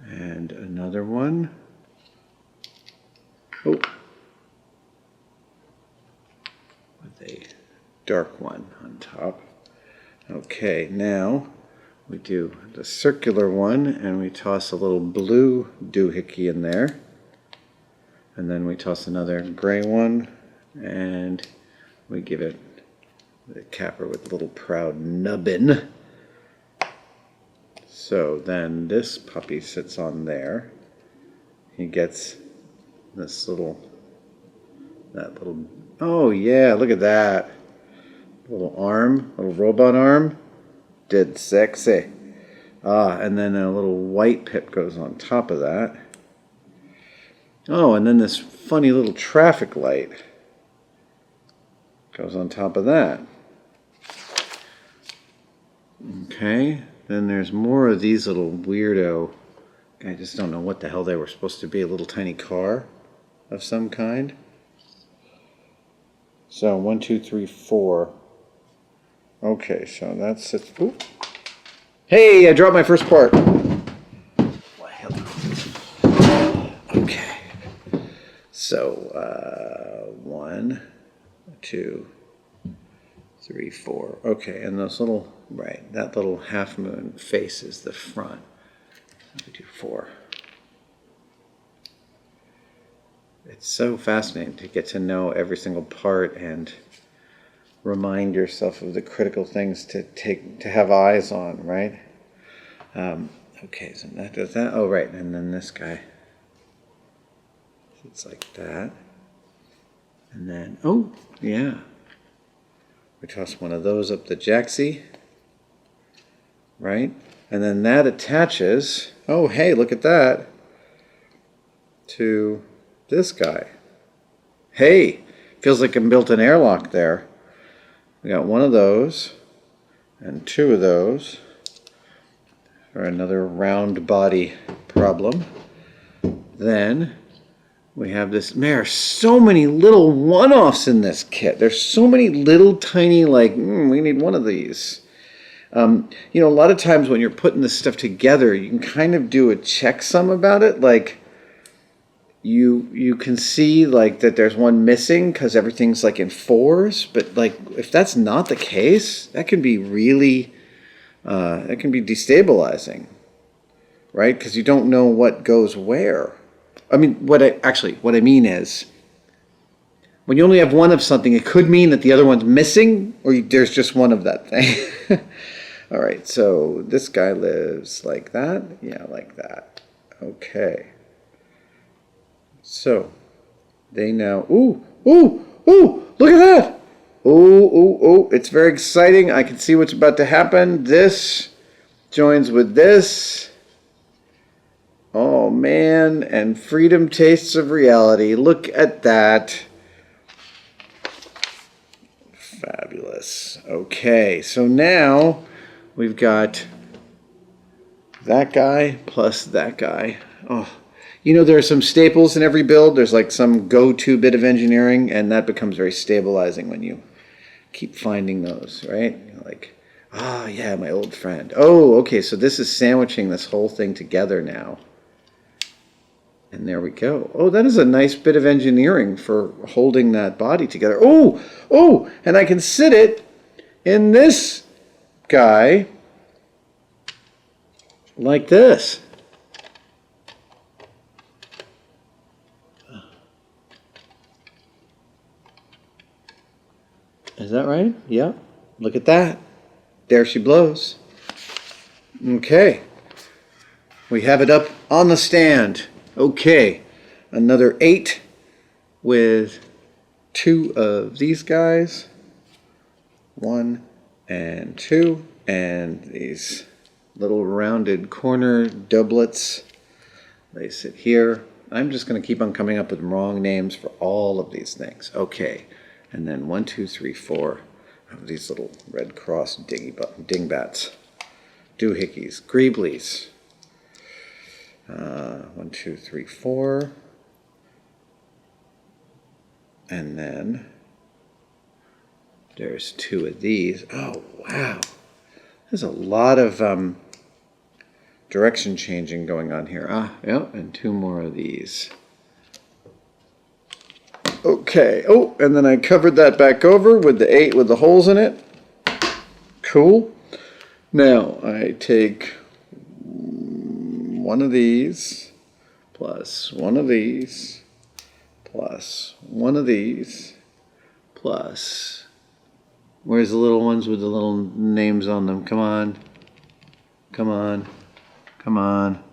And another one. Oh. With a dark one on top. Okay, now we do the circular one, and we toss a little blue doohickey in there. And then we toss another gray one, and we give it the capper with a little proud nubbin. So then this puppy sits on there. He gets this little, oh yeah, look at that. Little arm, little robot arm. Did sexy. And then a little white pip goes on top of that. Oh, and then this funny little traffic light goes on top of that. Okay, then there's more of these little weirdo, I just don't know what the hell they were supposed to be, a little tiny car of some kind. So 1, 2, 3, 4. Okay, so that's it. Ooh. Hey, I dropped my first part. Why, hello. Okay. So 1, 2, 3, 4. Okay, and those little, right, that little half moon faces the front. We do 4. It's so fascinating to get to know every single part and remind yourself of the critical things to have eyes on, right? Okay, so that does that. Oh, right, and then this guy. It's like that. And then, oh, yeah. We toss one of those up the jacksie, right? And then that attaches, oh, hey, look at that, to this guy. Hey, feels like I built an airlock there. We got one of those and 2 of those for another round body problem. Then we have this, there's so many little one-offs in this kit. There's so many little tiny, like, we need one of these. You know, a lot of times when you're putting this stuff together, you can kind of do a checksum about it. Like, you can see like that there's one missing because everything's like in 4s, but like if that's not the case, that can be really that can be destabilizing, right? Because you don't know what goes where. I mean, what I mean is, when you only have one of something, it could mean that the other one's missing, or there's just one of that thing. All right, so this guy lives like that, yeah, like that. Okay. So, they now, ooh, look at that! Ooh, it's very exciting. I can see what's about to happen. This joins with this. Oh, man, and freedom tastes of reality. Look at that. Fabulous. Okay, so now we've got that guy plus that guy. Oh. You know, there are some staples in every build. There's like some go-to bit of engineering, and that becomes very stabilizing when you keep finding those, right? Like, yeah, my old friend. Oh, okay, so this is sandwiching this whole thing together now. And there we go. Oh, that is a nice bit of engineering for holding that body together. Oh, and I can sit it in this guy like this. Is that right? Yeah. Look at that. There she blows. Okay. We have it up on the stand. Okay. Another 8 with 2 of these guys. 1 and 2. And these little rounded corner doublets. They sit here. I'm just going to keep on coming up with wrong names for all of these things. Okay. And then 1, 2, 3, 4 of these little Red Cross dingbats, doohickeys, greeblies. 1, 2, 3, 4. And then there's 2 of these. Oh, wow. There's a lot of direction changing going on here. Yeah, and 2 more of these. Okay, oh, and then I covered that back over with the 8 with the holes in it. Cool. Now I take one of these, plus one of these, plus one of these, plus, where's the little ones with the little names on them? Come on. Come on. Come on.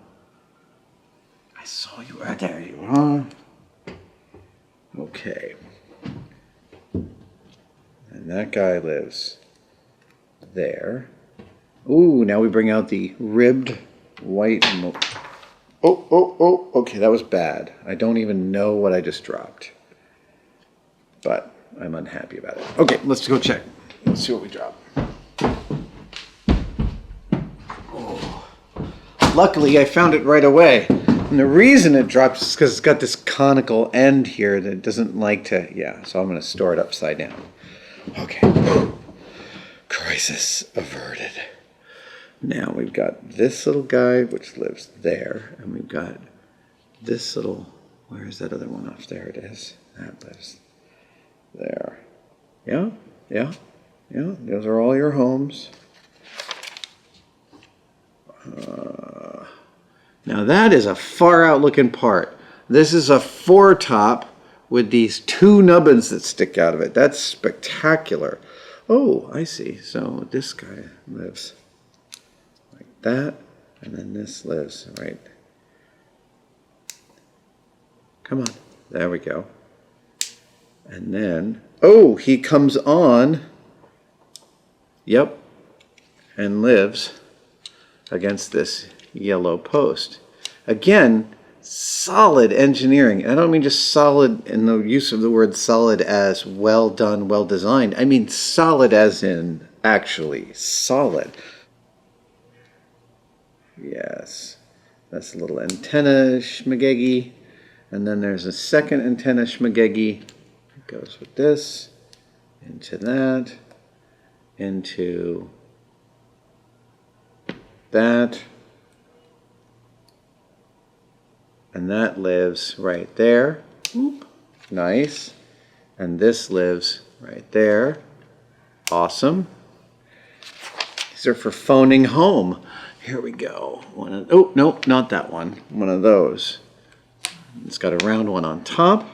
I saw you right there. You are. Okay. And that guy lives there. Ooh, now we bring out the ribbed white. Oh. Okay, that was bad. I don't even know what I just dropped. But I'm unhappy about it. Okay, let's go check. Let's see what we drop. Oh. Luckily, I found it right away. And the reason it drops is because it's got this conical end here that it doesn't like to, yeah, so I'm going to store it upside down. Okay. Crisis averted. Now we've got this little guy, which lives there, and we've got this little, where is that other one off? There it is. That lives there. Yeah. Those are all your homes. Now that is a far out looking part. This is a 4-top with these 2 nubbins that stick out of it. That's spectacular. Oh, I see. So this guy lives like that, and then this lives right. Come on. There we go. And then, oh, he comes on. Yep. And lives against this yellow post. Again, solid engineering. I don't mean just solid in the use of the word solid as well done, well designed. I mean solid as in actually solid. Yes. That's a little antenna schmagegi. And then there's a second antenna schmagegi. It goes with this, into that, into that. And that lives right there. Oop. Nice. And this lives right there. Awesome. These are for phoning home. Here we go. Oh, nope, not that one. One of those. It's got a round one on top.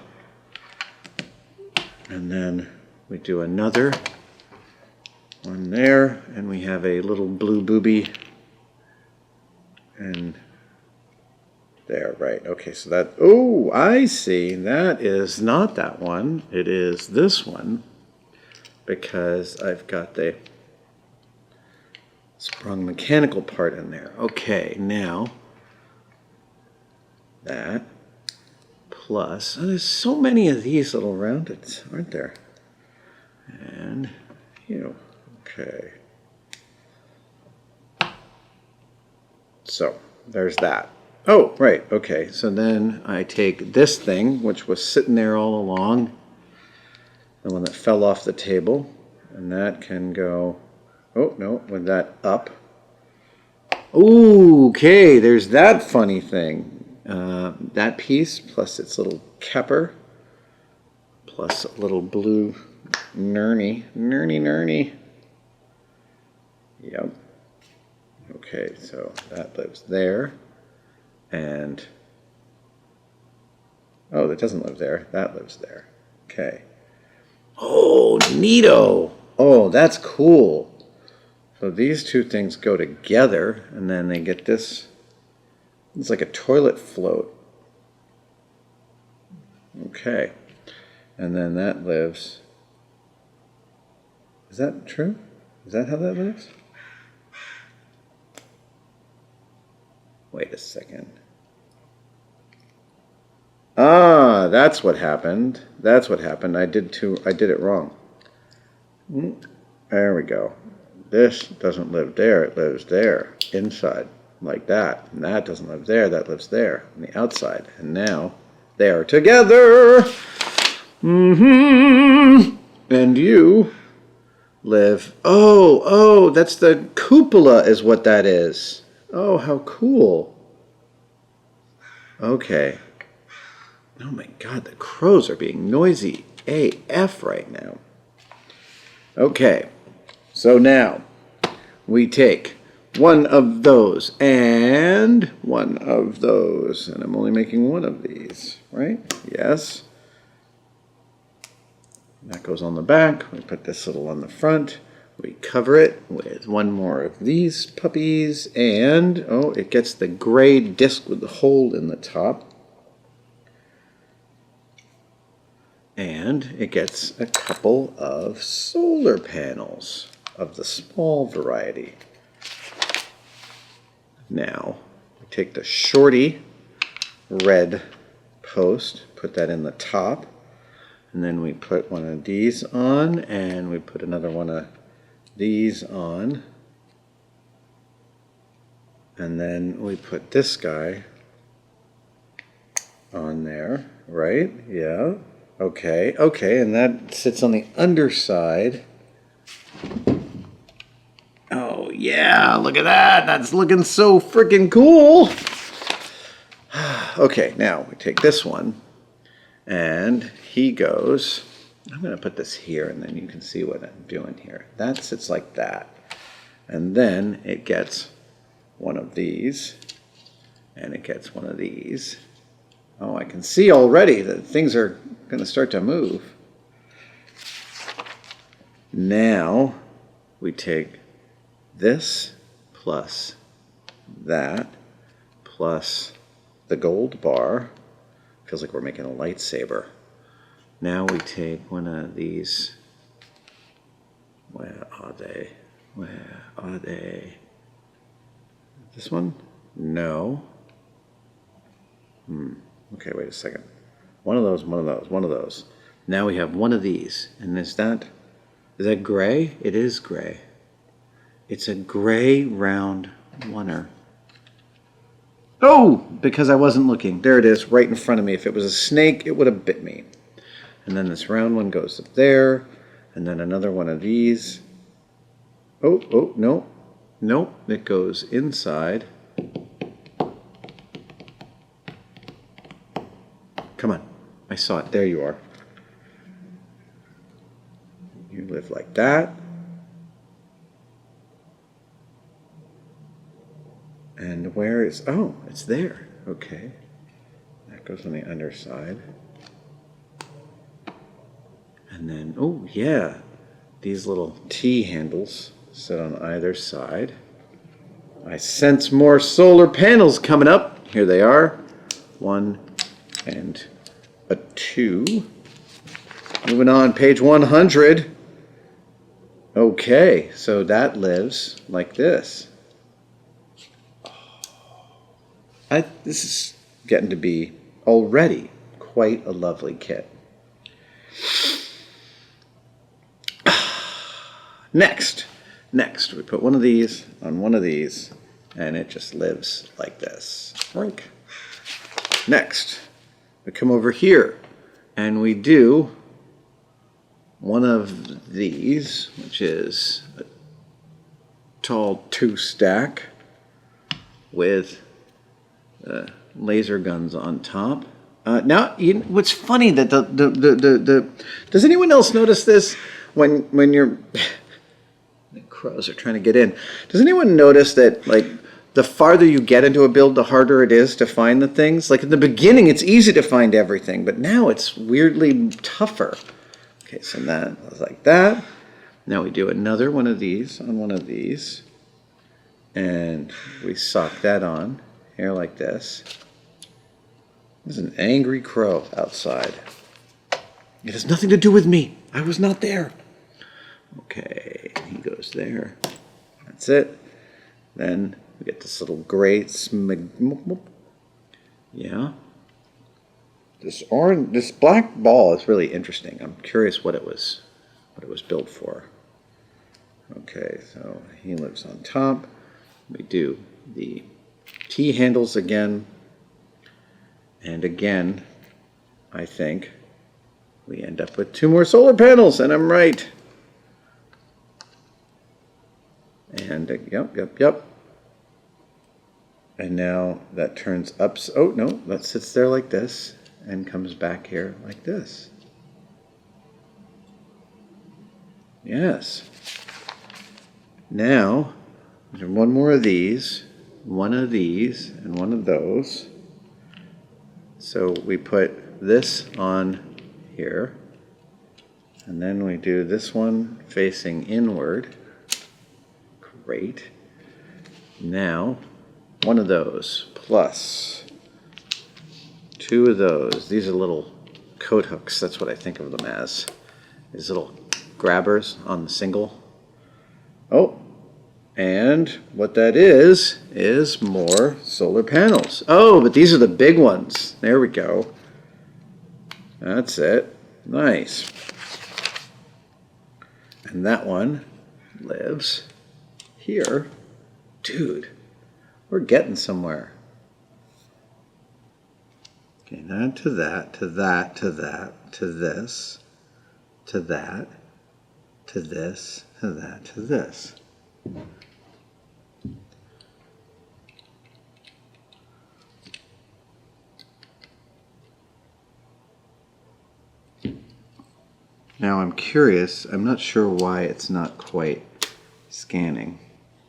And then we do another one there. And we have a little blue booby. And there, right. Okay, so that, oh, I see. That is not that one. It is this one. Because I've got the sprung mechanical part in there. Okay, now that plus, oh, there's so many of these little roundeds, aren't there? And, okay. So, there's that. Oh, right, okay. So then I take this thing, which was sitting there all along, the one that fell off the table, and that can go, oh, no, with that up. Ooh, okay, there's that funny thing. That piece, plus its little capper, plus a little blue nurney. Yep. Okay, so that lives there. And, oh, that doesn't live there. That lives there. Okay. Oh, neato. Oh, that's cool. So these two things go together, and then they get this. It's like a toilet float. Okay. And then that lives. Is that true? Is that how that lives? Wait a second. Ah, that's what happened. That's what happened. I did it wrong. There we go. This doesn't live there. It lives there, inside, like that. And that doesn't live there. That lives there, on the outside. And now they are together. And you live. Oh, that's the cupola, is what that is. Oh, how cool. Okay. Oh my God, the crows are being noisy AF right now. Okay, so now we take one of those, and one of those. And I'm only making one of these, right? Yes. That goes on the back. We put this little on the front. We cover it with one more of these puppies, and oh, it gets the gray disc with the hole in the top. And it gets a couple of solar panels of the small variety. Now, we take the shorty red post, put that in the top, and then we put one of these on, and we put another one of these on, and then we put this guy on there, right? Yeah. Okay, and that sits on the underside. Oh yeah, look at that. That's looking so freaking cool. Okay, now we take this one, and he goes, I'm going to put this here, and then you can see what I'm doing here. That sits like that. And then it gets one of these, and it gets one of these. Oh, I can see already that things are going to start to move. Now we take this plus that plus the gold bar. Feels like we're making a lightsaber. Now we take one of these. Where are they? Where are they? This one? No. Okay, wait a second. One of those, one of those, one of those. Now we have one of these. And is that gray? It is gray. It's a gray round oneer. Oh, because I wasn't looking. There it is, right in front of me. If it was a snake, it would have bit me. And then this round one goes up there. And then another one of these. Oh, no. Nope, it goes inside. Come on. I saw it. There you are. You live like that. And where is... Oh, it's there. Okay. That goes on the underside. And then, oh, yeah. These little T handles sit on either side. I sense more solar panels coming up. Here they are. 1 and a 2. Moving on, page 100. Okay, so that lives like this. This is getting to be already quite a lovely kit. Next, we put one of these on one of these, and it just lives like this. Rink. Next, we come over here, and we do one of these, which is a tall 2-stack with laser guns on top. Now, what's funny that does anyone else notice this when you're the crows are trying to get in? Does anyone notice that like the farther you get into a build, the harder it is to find the things? Like in the beginning, it's easy to find everything, but now it's weirdly tougher. Okay, so that was like that. Now we do another one of these on one of these, and we sock that on here like this. There's an angry crow outside. It has nothing to do with me. I was not there. Okay, he goes there. That's it. Then we get this little gray yeah. This black ball is really interesting. I'm curious what it was built for. Okay, so he lives on top. We do the T handles again. And again, I think we end up with 2 more solar panels, and I'm right. And yep. And now that turns up. Oh, no, that sits there like this and comes back here like this. Yes. Now There's one more of these, one of these, and one of those. So we put this on here, and then we do this one facing inward. Great. Now, one of those plus two of those. These are little coat hooks. That's what I think of them as. These little grabbers on the single. Oh, and what that is more solar panels. Oh, but these are the big ones. There we go. That's it. Nice. And that one lives here. Dude, we're getting somewhere. Okay, now to that, to that, to that, to this, to that, to this, to that, to this. Now I'm curious, I'm not sure why it's not quite scanning,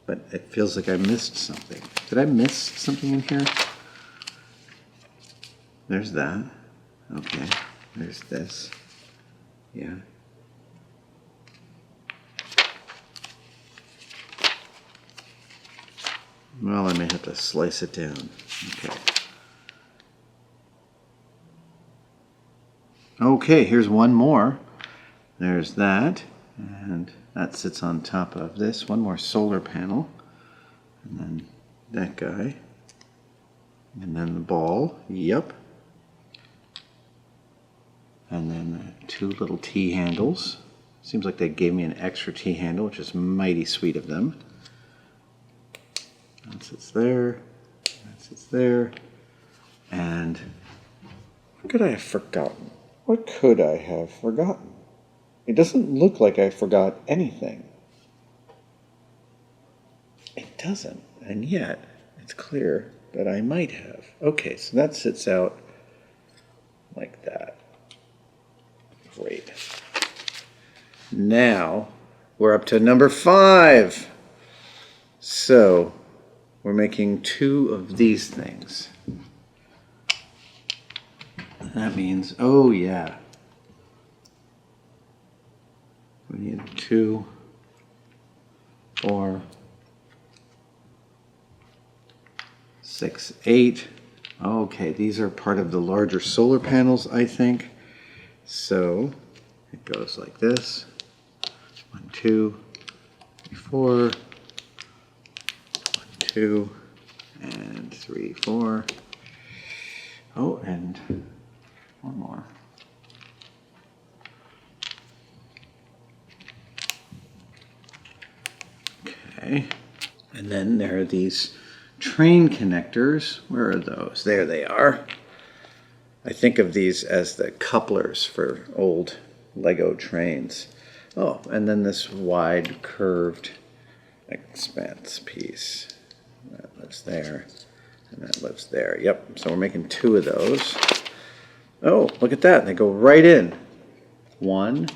but it feels like I missed something. Did I miss something in here? There's that. Okay, there's this. Yeah. Well, I may have to slice it down. Okay. Okay, here's one more. There's that, and that sits on top of this. One more solar panel, and then that guy, and then the ball. Yep. And then two little T-handles. Seems like they gave me an extra T-handle, which is mighty sweet of them. That sits there, that sits there, and what could I have forgotten? What could I have forgotten? It doesn't look like I forgot anything. It doesn't, and yet it's clear that I might have. Okay, so that sits out like that. Great. Now we're up to number 5. So we're making 2 of these things. That means, oh yeah, we need 2, 4, 6, 8. Okay, these are part of the larger solar panels, I think. So it goes like this. 1, 2, 3, 4. 1, 2, and 3, 4. Oh, and one more. Okay. And then there are these train connectors. Where are those? There they are. I think of these as the couplers for old Lego trains. Oh, and then this wide curved expanse piece. That lives there, and that lives there. Yep, so we're making 2 of those. Oh, look at that. They go right in. 1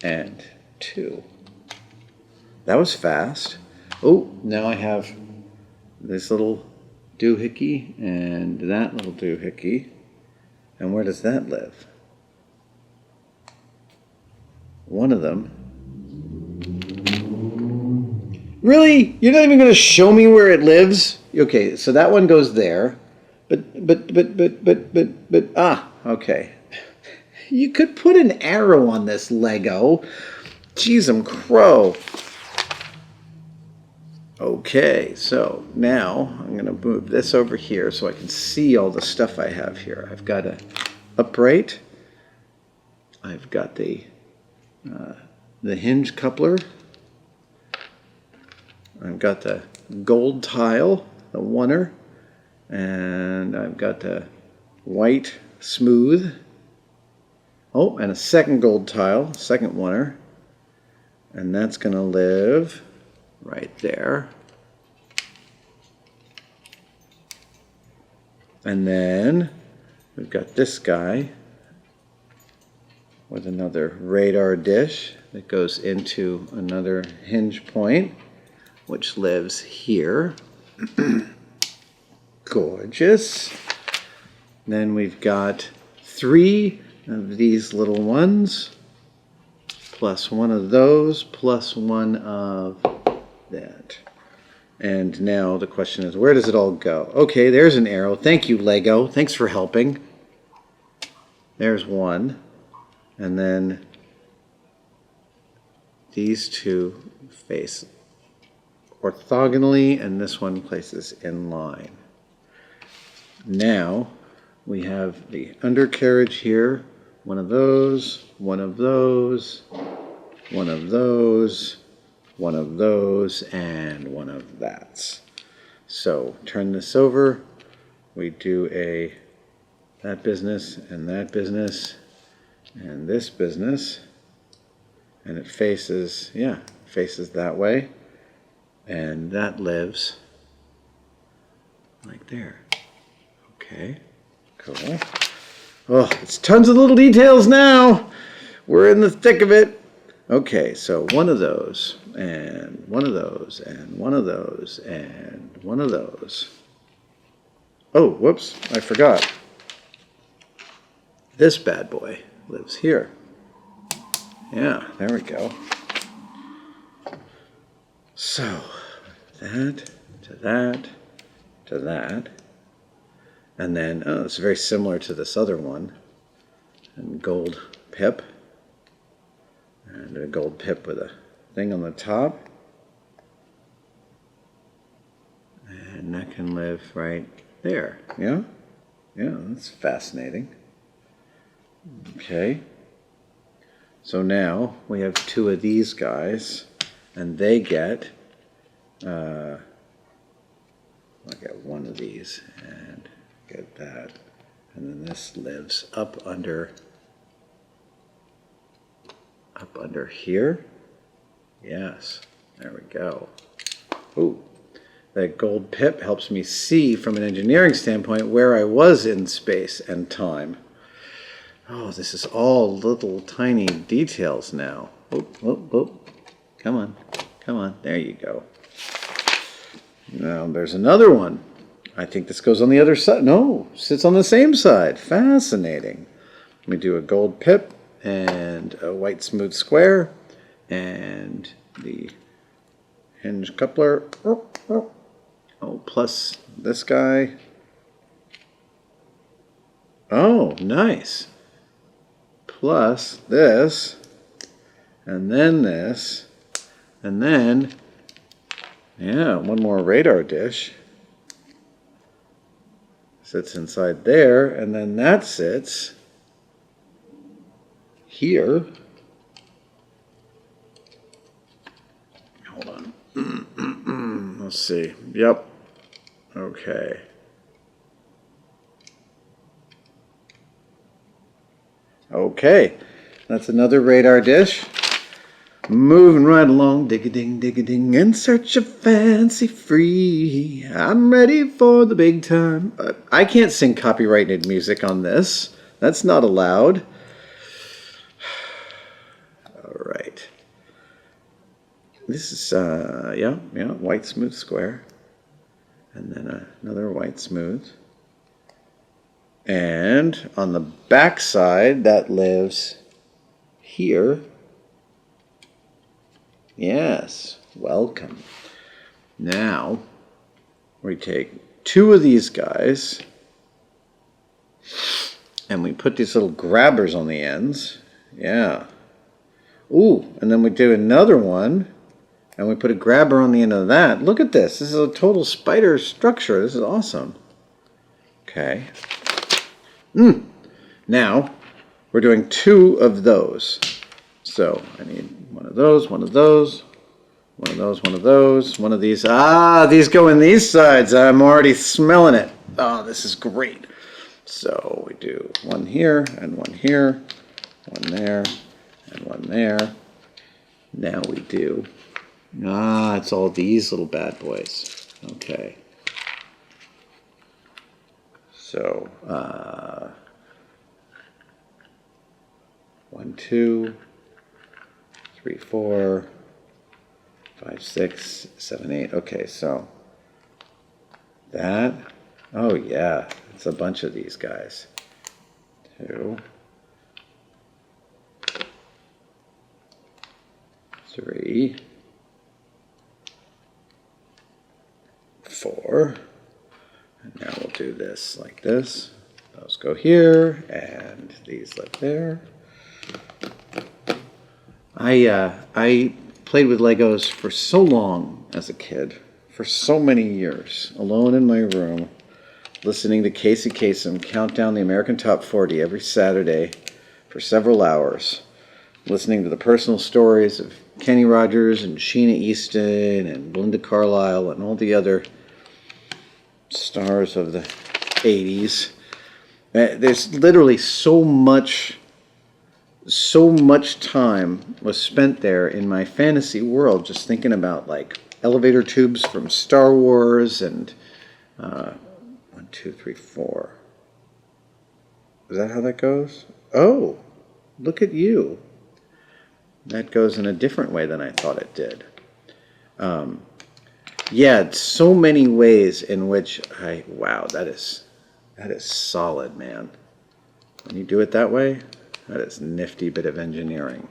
and 2. That was fast. Oh, now I have this little doohickey and that little doohickey. And where does that live? One of them. Really? You're not even going to show me where it lives? Okay, so that one goes there. But, okay. You could put an arrow on this Lego. Jeez, I'm crow. Okay, so now I'm going to move this over here so I can see all the stuff I have here. I've got a upright. I've got the hinge coupler. I've got the gold tile, the oneer, and I've got the white smooth. Oh, and a second gold tile, second oneer, and that's going to live right there. And then we've got this guy with another radar dish that goes into another hinge point. which lives here. Gorgeous. Then we've got 3 of these little ones, plus 1 of those, plus 1 of that. And now the question is, where does it all go? Okay, there's an arrow. Thank you, Lego. Thanks for helping. There's 1. And then these 2 face orthogonally, and this one places in line. Now we have the undercarriage here. 1 of those, 1 of those, 1 of those, 1 of those, and 1 of that. So turn this over. We do that business and that business and this business, and it faces, faces that way, and that lives like there. Okay, cool. Oh, it's tons of little details now. We're in the thick of it. Okay, so 1 of those, and 1 of those, and 1 of those, and 1 of those. Oh, whoops, I forgot. This bad boy lives here. Yeah, there we go. So, that, to that, to that. And then, oh, it's very similar to this other one. And gold pip. And a gold pip with a thing on the top. And that can live right there. Yeah? Yeah, that's fascinating. Okay. So now we have 2 of these guys, and they get, I'll get 1 of these and get that. And then this lives up under here. Yes, there we go. Ooh, that gold pip helps me see from an engineering standpoint where I was in space and time. Oh, this is all little tiny details now. Oh, oh, oh. Come on, come on. There you go. Now there's another one. I think this goes on the other side. No, sits on the same side. Fascinating. We do a gold pip and a white smooth square and the hinge coupler. Oh, plus this guy. Oh, nice. Plus this, and then this, and then, yeah, 1 more radar dish sits inside there, and then that sits here. Hold on. Let's see. Yep. Okay. Okay, that's another radar dish. Moving right along, dig-a-ding, dig-a-ding, in search of fancy free. I'm ready for the big time. I can't sing copyrighted music on this. That's not allowed. All right. This is, yeah, white smooth square. And then another white smooth. And on the back side, that lives here. Yes, welcome. Now, we take 2 of these guys, and we put these little grabbers on the ends. Yeah. Ooh, and then we do another one, and we put a grabber on the end of that. Look at this. This is a total spider structure. This is awesome. Okay. Now, we're doing 2 of those. So, I need 1 of those, 1 of those, 1 of those, 1 of those, 1 of these. Ah, these go in these sides. I'm already smelling it. Oh, this is great. So, we do 1 here, and 1 here, 1 there, and 1 there. Now we do, it's all these little bad boys. Okay. So, 1, 2, 3, 4, 5, 6, 7, 8. Okay, so that. Oh yeah, it's a bunch of these guys. 2, 3, 4. And now we'll do this like this. Those go here, and these live there. I played with Legos for so long as a kid, for so many years, alone in my room, listening to Casey Kasem count down the American Top 40 every Saturday for several hours, listening to the personal stories of Kenny Rogers and Sheena Easton and Belinda Carlisle and all the other stars of the 80s. There's literally so much time was spent there in my fantasy world just thinking about like elevator tubes from Star Wars and 1, 2, 3, 4. Is that how that goes? Oh, look at you. That goes in a different way than I thought it did. Yeah, so many ways in which wow, that is solid, man. When you do it that way, that is a nifty bit of engineering.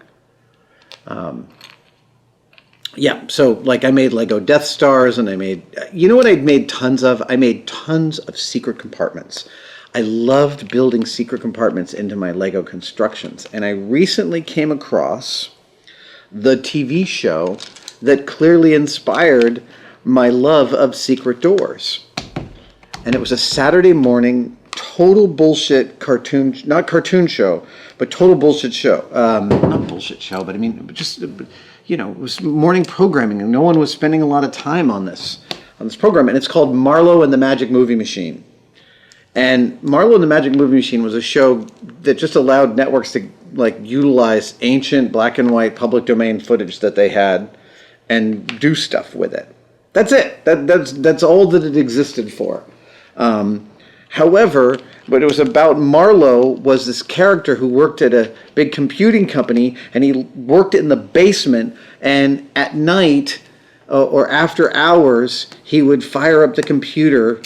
Yeah, so like I made Lego Death Stars, and I made, you know what I made tons of? I made tons of secret compartments. I loved building secret compartments into my Lego constructions, and I recently came across the TV show that clearly inspired my love of secret doors. And it was a Saturday morning, total bullshit cartoon, not cartoon show, but total bullshit show. Not bullshit show, but I mean, just, you know, it was morning programming, and no one was spending a lot of time on this program. And it's called Marlowe and the Magic Movie Machine. And Marlowe and the Magic Movie Machine was a show that just allowed networks to like utilize ancient black and white public domain footage that they had and do stuff with it. That's it. That's all that it existed for. However, what it was about, Marlowe was this character who worked at a big computing company, and he worked in the basement, and at night or after hours, he would fire up the computer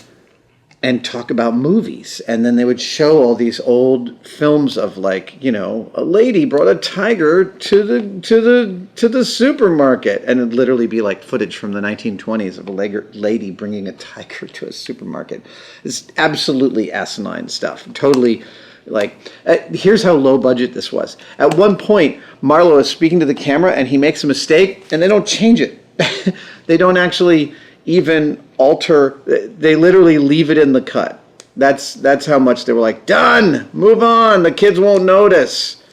and talk about movies. And then they would show all these old films of, like, you know, a lady brought a tiger to the supermarket, and it'd literally be like footage from the 1920s of a lady bringing a tiger to a supermarket. It's absolutely asinine stuff. Totally, like, here's how low budget this was. At one point, Marlowe is speaking to the camera, and he makes a mistake, and they don't change it. They don't actually even alter, they literally leave it in the cut. That's how much they were like, done, move on, the kids won't notice.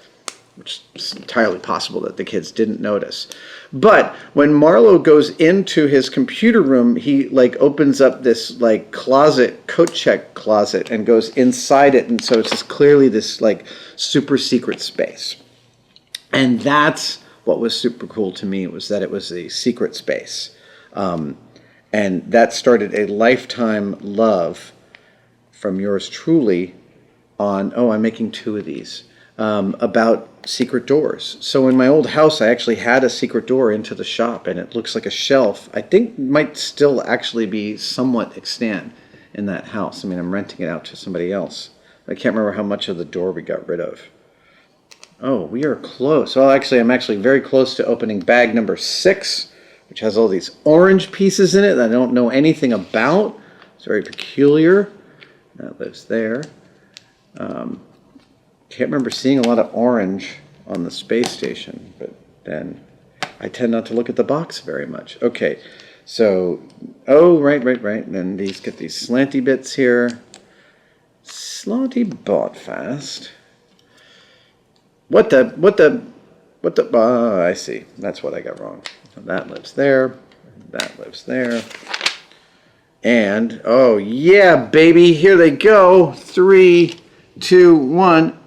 Which is entirely possible that the kids didn't notice. But when Marlowe goes into his computer room, he like opens up this like closet, coat check closet, and goes inside it, and so it's just clearly this like super secret space. And that's what was super cool to me, was that it was a secret space. And that started a lifetime love from yours truly on, I'm making 2 of these, about secret doors. So in my old house, I actually had a secret door into the shop, and it looks like a shelf. I think might still actually be somewhat extant in that house. I mean, I'm renting it out to somebody else. I can't remember how much of the door we got rid of. Oh, we are close. Well, actually, I'm actually very close to opening bag number 6. Which has all these orange pieces in it that I don't know anything about. It's very peculiar. That lives there. Can't remember seeing a lot of orange on the space station, but then I tend not to look at the box very much. Okay, so, right. And then these get these slanty bits here. Slanty bought fast. What the, I see. That's what I got wrong. So that lives there. That lives there. And, oh yeah, baby, here they go. 3, 2, 1.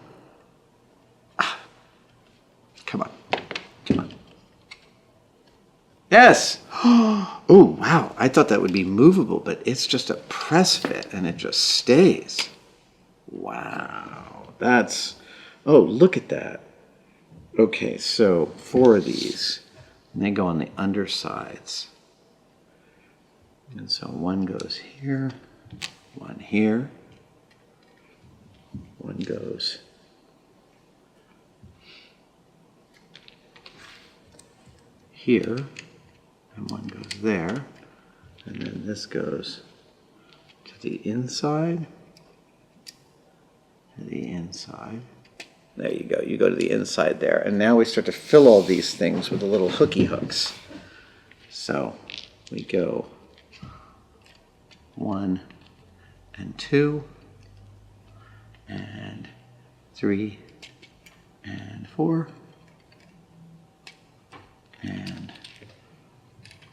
Come on. Yes. Oh, wow. I thought that would be movable, but it's just a press fit, and it just stays. Wow. That's, oh, look at that. Okay, so 4 of these. And they go on the undersides. And so one goes here, one here, one goes here, and one goes there, and then this goes to the inside, to the inside. There you go, you go to the inside there. And now we start to fill all these things with the little hooky hooks. So we go 1 and 2 and 3 and 4 and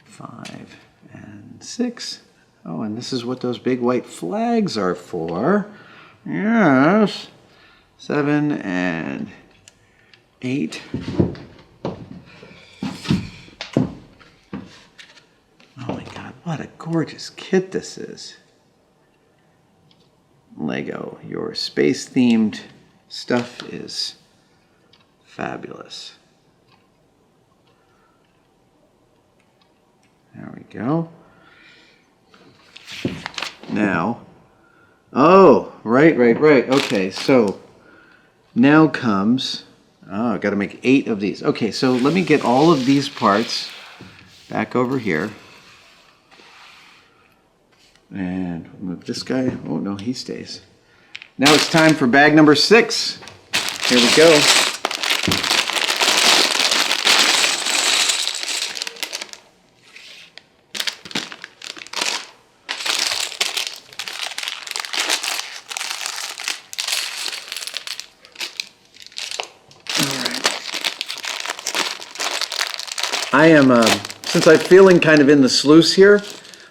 5 and 6. Oh, and this is what those big white flags are for. Yes. 7 and 8. Oh my God, what a gorgeous kit this is. Lego, your space-themed stuff is fabulous. There we go. Now, oh, right. Okay, so now comes, I've got to make 8 of these. Okay, so let me get all of these parts back over here. And move this guy. Oh, no, he stays. Now it's time for bag number 6. Here we go. I am, since I'm feeling kind of in the sluice here,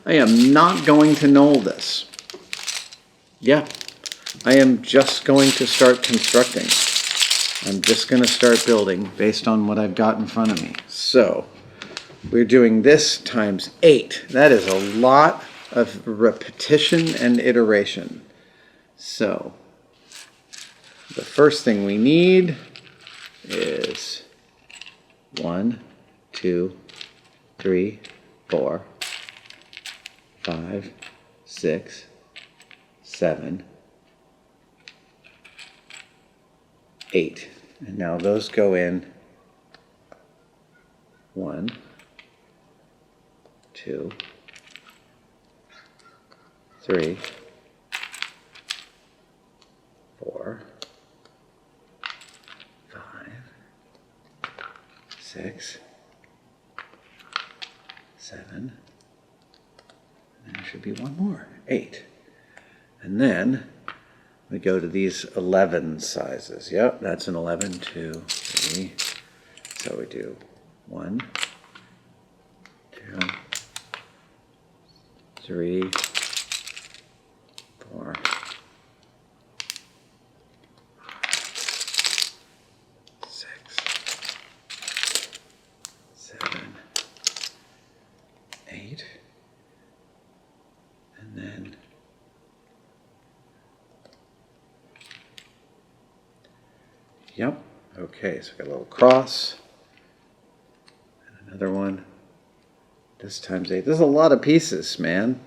I am not going to knoll this. Yeah, I am just going to start constructing. I'm just going to start building based on what I've got in front of me. So, we're doing this times 8. That is a lot of repetition and iteration. So, the first thing we need is 1, 2, 3, 4, 5, 6, 7, 8. And now those go in 1, 2, 3, 4, 5, 6, 7, and there should be one more, 8. And then we go to these 11 sizes. Yep, that's an 11, 2, 3. So we do 1, 2, 3, 4, 6, 7, 8, and then yep, okay, so we got a little cross and another one. This times 8. This is a lot of pieces, man.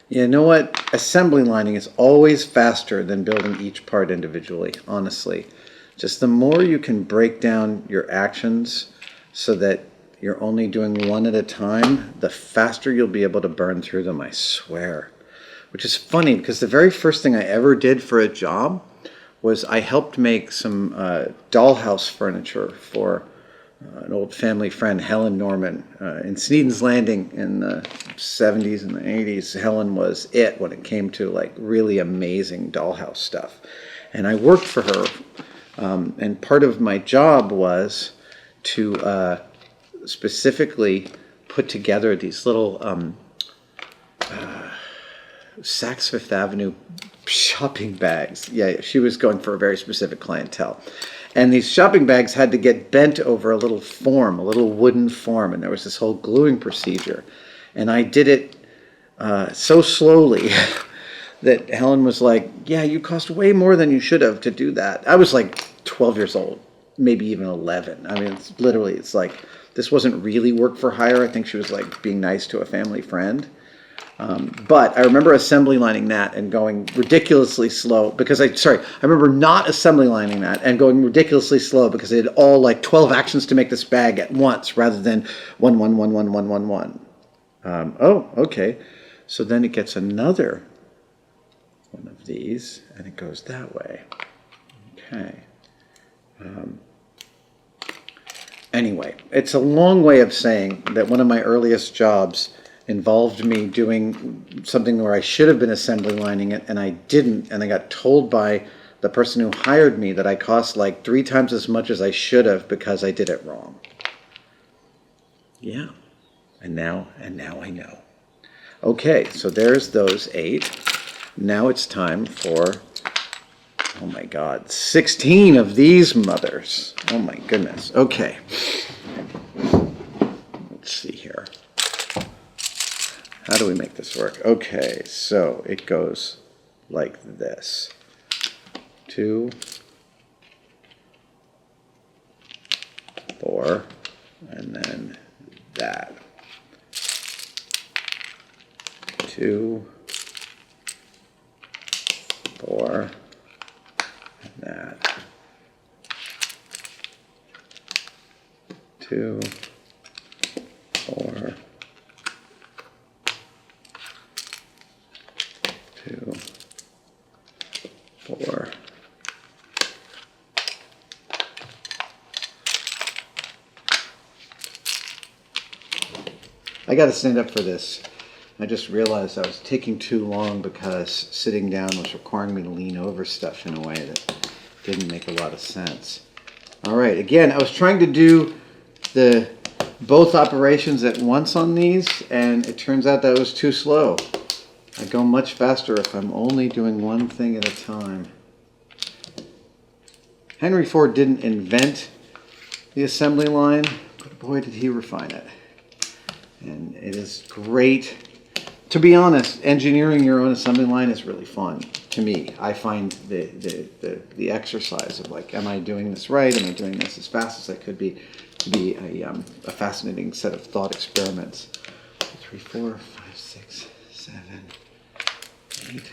You know what? Assembly lining is always faster than building each part individually, honestly. Just the more you can break down your actions so that you're only doing one at a time, the faster you'll be able to burn through them, I swear. Which is funny because the very first thing I ever did for a job was I helped make some dollhouse furniture for an old family friend, Helen Norman. In Sneeden's Landing in the 70s and the 80s, Helen was it when it came to like really amazing dollhouse stuff. And I worked for her, and part of my job was to specifically put together these little Saks Fifth Avenue shopping bags. Yeah, she was going for a very specific clientele. And these shopping bags had to get bent over a little form, a little wooden form, and there was this whole gluing procedure. And I did it so slowly that Helen was like, yeah, you cost way more than you should have to do that. I was like 12 years old, maybe even 11. I mean, it's like, this wasn't really work for hire. I think she was like being nice to a family friend. But I remember assembly lining that and going ridiculously slow because I remember not assembly lining that and going ridiculously slow because it had all like 12 actions to make this bag at once rather than 1, 1, 1, 1, 1, 1, 1. Oh, okay. So then it gets another one of these and it goes that way. Okay. Anyway, it's a long way of saying that one of my earliest jobs involved me doing something where I should have been assembly lining it and I didn't, and I got told by the person who hired me that I cost like 3 times as much as I should have because I did it wrong. Yeah, and now I know. Okay, so there's those 8. Now it's time for, oh my God, 16 of these mothers. Oh my goodness. Okay, let's see here. How do we make this work? Okay, so it goes like this. 2, 4, and then that. 2, 4, and that. 2, 4, 2, 4. I got to stand up for this. I just realized I was taking too long because sitting down was requiring me to lean over stuff in a way that didn't make a lot of sense. All right, again, I was trying to do both operations at once on these, and it turns out that was too slow. I go much faster if I'm only doing one thing at a time. Henry Ford didn't invent the assembly line, but boy did he refine it. And it is great. To be honest, engineering your own assembly line is really fun to me. I find the exercise of like, am I doing this right? Am I doing this as fast as I could be? To be a fascinating set of thought experiments. 3, 4, 5, 6, 7, 8.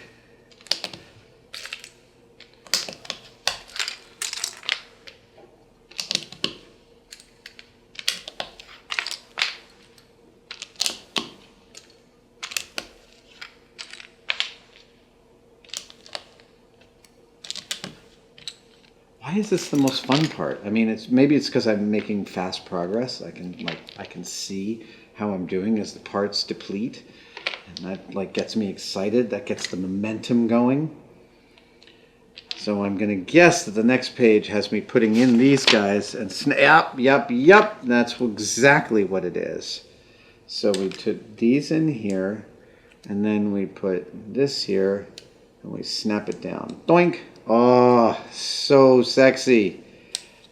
Why is this the most fun part? I mean, maybe it's because I'm making fast progress. I can see how I'm doing as the parts deplete, and that like gets me excited. That gets the momentum going. So I'm going to guess that the next page has me putting in these guys and yep. That's exactly what it is. So we put these in here, and then we put this here, and we snap it down. Doink! Oh, so sexy.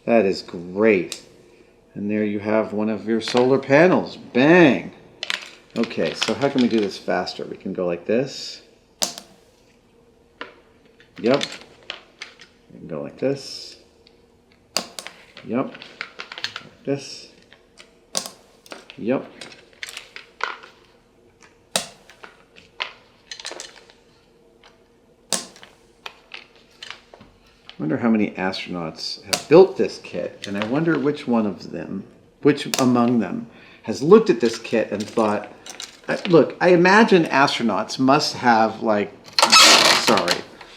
That is great. And there you have one of your solar panels. Bang! Okay, so how can we do this faster? We can go like this. Yep. We can go like this. Yep. Like this. Yep. I wonder how many astronauts have built this kit, and I wonder which among them has looked at this kit and thought, look, I imagine astronauts must have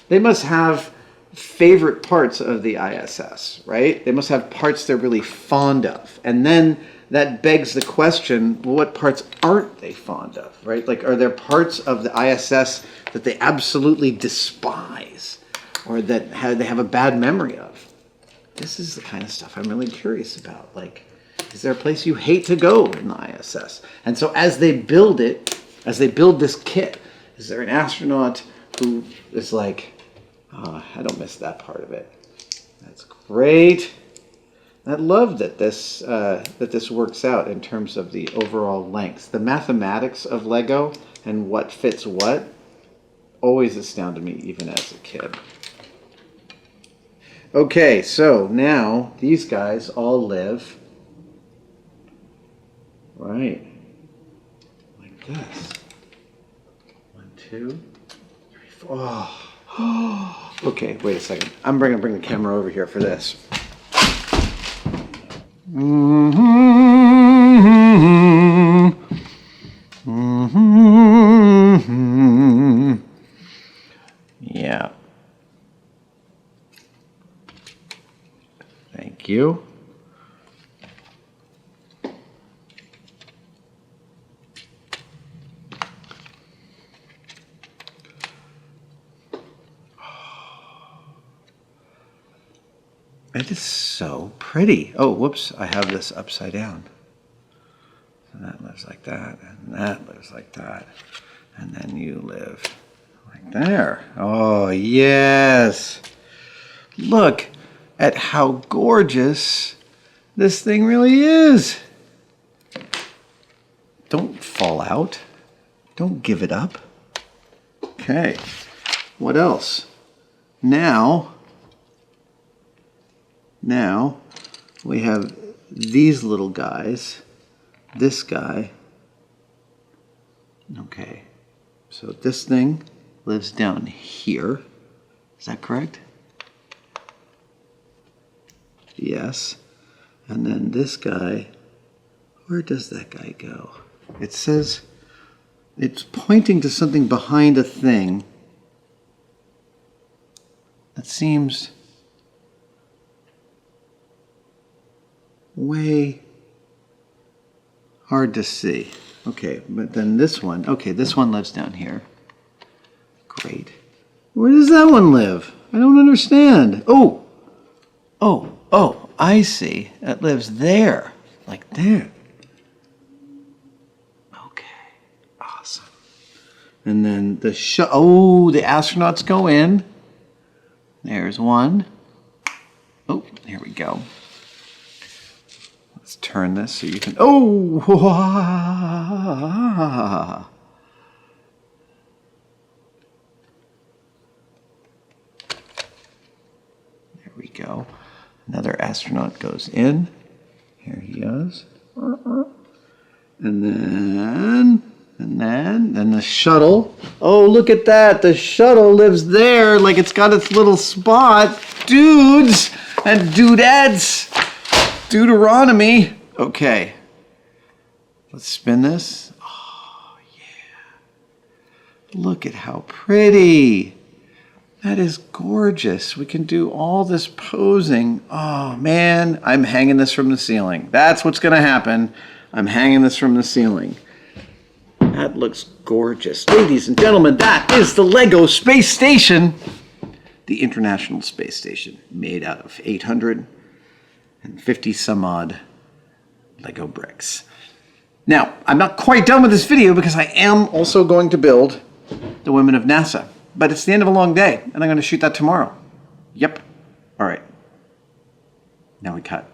they must have favorite parts of the ISS, right? They must have parts they're really fond of. And then that begs the question, well, what parts aren't they fond of, right? Like, are there parts of the ISS that they absolutely despise? Or that they have a bad memory of? This is the kind of stuff I'm really curious about. Like, is there a place you hate to go in the ISS? And so as they build this kit, is there an astronaut who is like, oh, I don't miss that part of it. That's great. I love that this works out in terms of the overall length. The mathematics of Lego and what fits what always astounded me even as a kid. Okay, so now these guys all live right like this. 1, 2, 3, 4. Oh. Okay, wait a second. I'm going to bring the camera over here for this. Yeah. Thank you. It is so pretty. Oh, whoops, I have this upside down. And that lives like that, and that lives like that. And then you live like there. Oh, yes. Look at how gorgeous this thing really is. Don't fall out. Don't give it up. Okay, what else? Now we have these little guys. This guy. Okay, so this thing lives down here. Is that correct? Yes. And then this guy, where does that guy go? It says it's pointing to something behind a thing that seems way hard to see. Okay, but then this one, okay, this one lives down here. Great. Where does that one live? I don't understand. Oh, I see. It lives there, like there. Okay, awesome. And then the the astronauts go in. There's one. Oh, here we go. Let's turn this so you can, There we go. Another astronaut goes in. Here he goes. And then the shuttle. Oh, look at that. The shuttle lives there like it's got its little spot. Dudes and dudettes. Deuteronomy. Okay. Let's spin this. Oh, yeah. Look at how pretty. That is gorgeous. We can do all this posing. Oh, man. I'm hanging this from the ceiling. That's what's going to happen. I'm hanging this from the ceiling. That looks gorgeous. Ladies and gentlemen, that is the Lego Space Station. The International Space Station, made out of 850 some odd Lego bricks. Now, I'm not quite done with this video because I am also going to build the women of NASA. But it's the end of a long day, and I'm going to shoot that tomorrow. Yep. All right. Now we cut.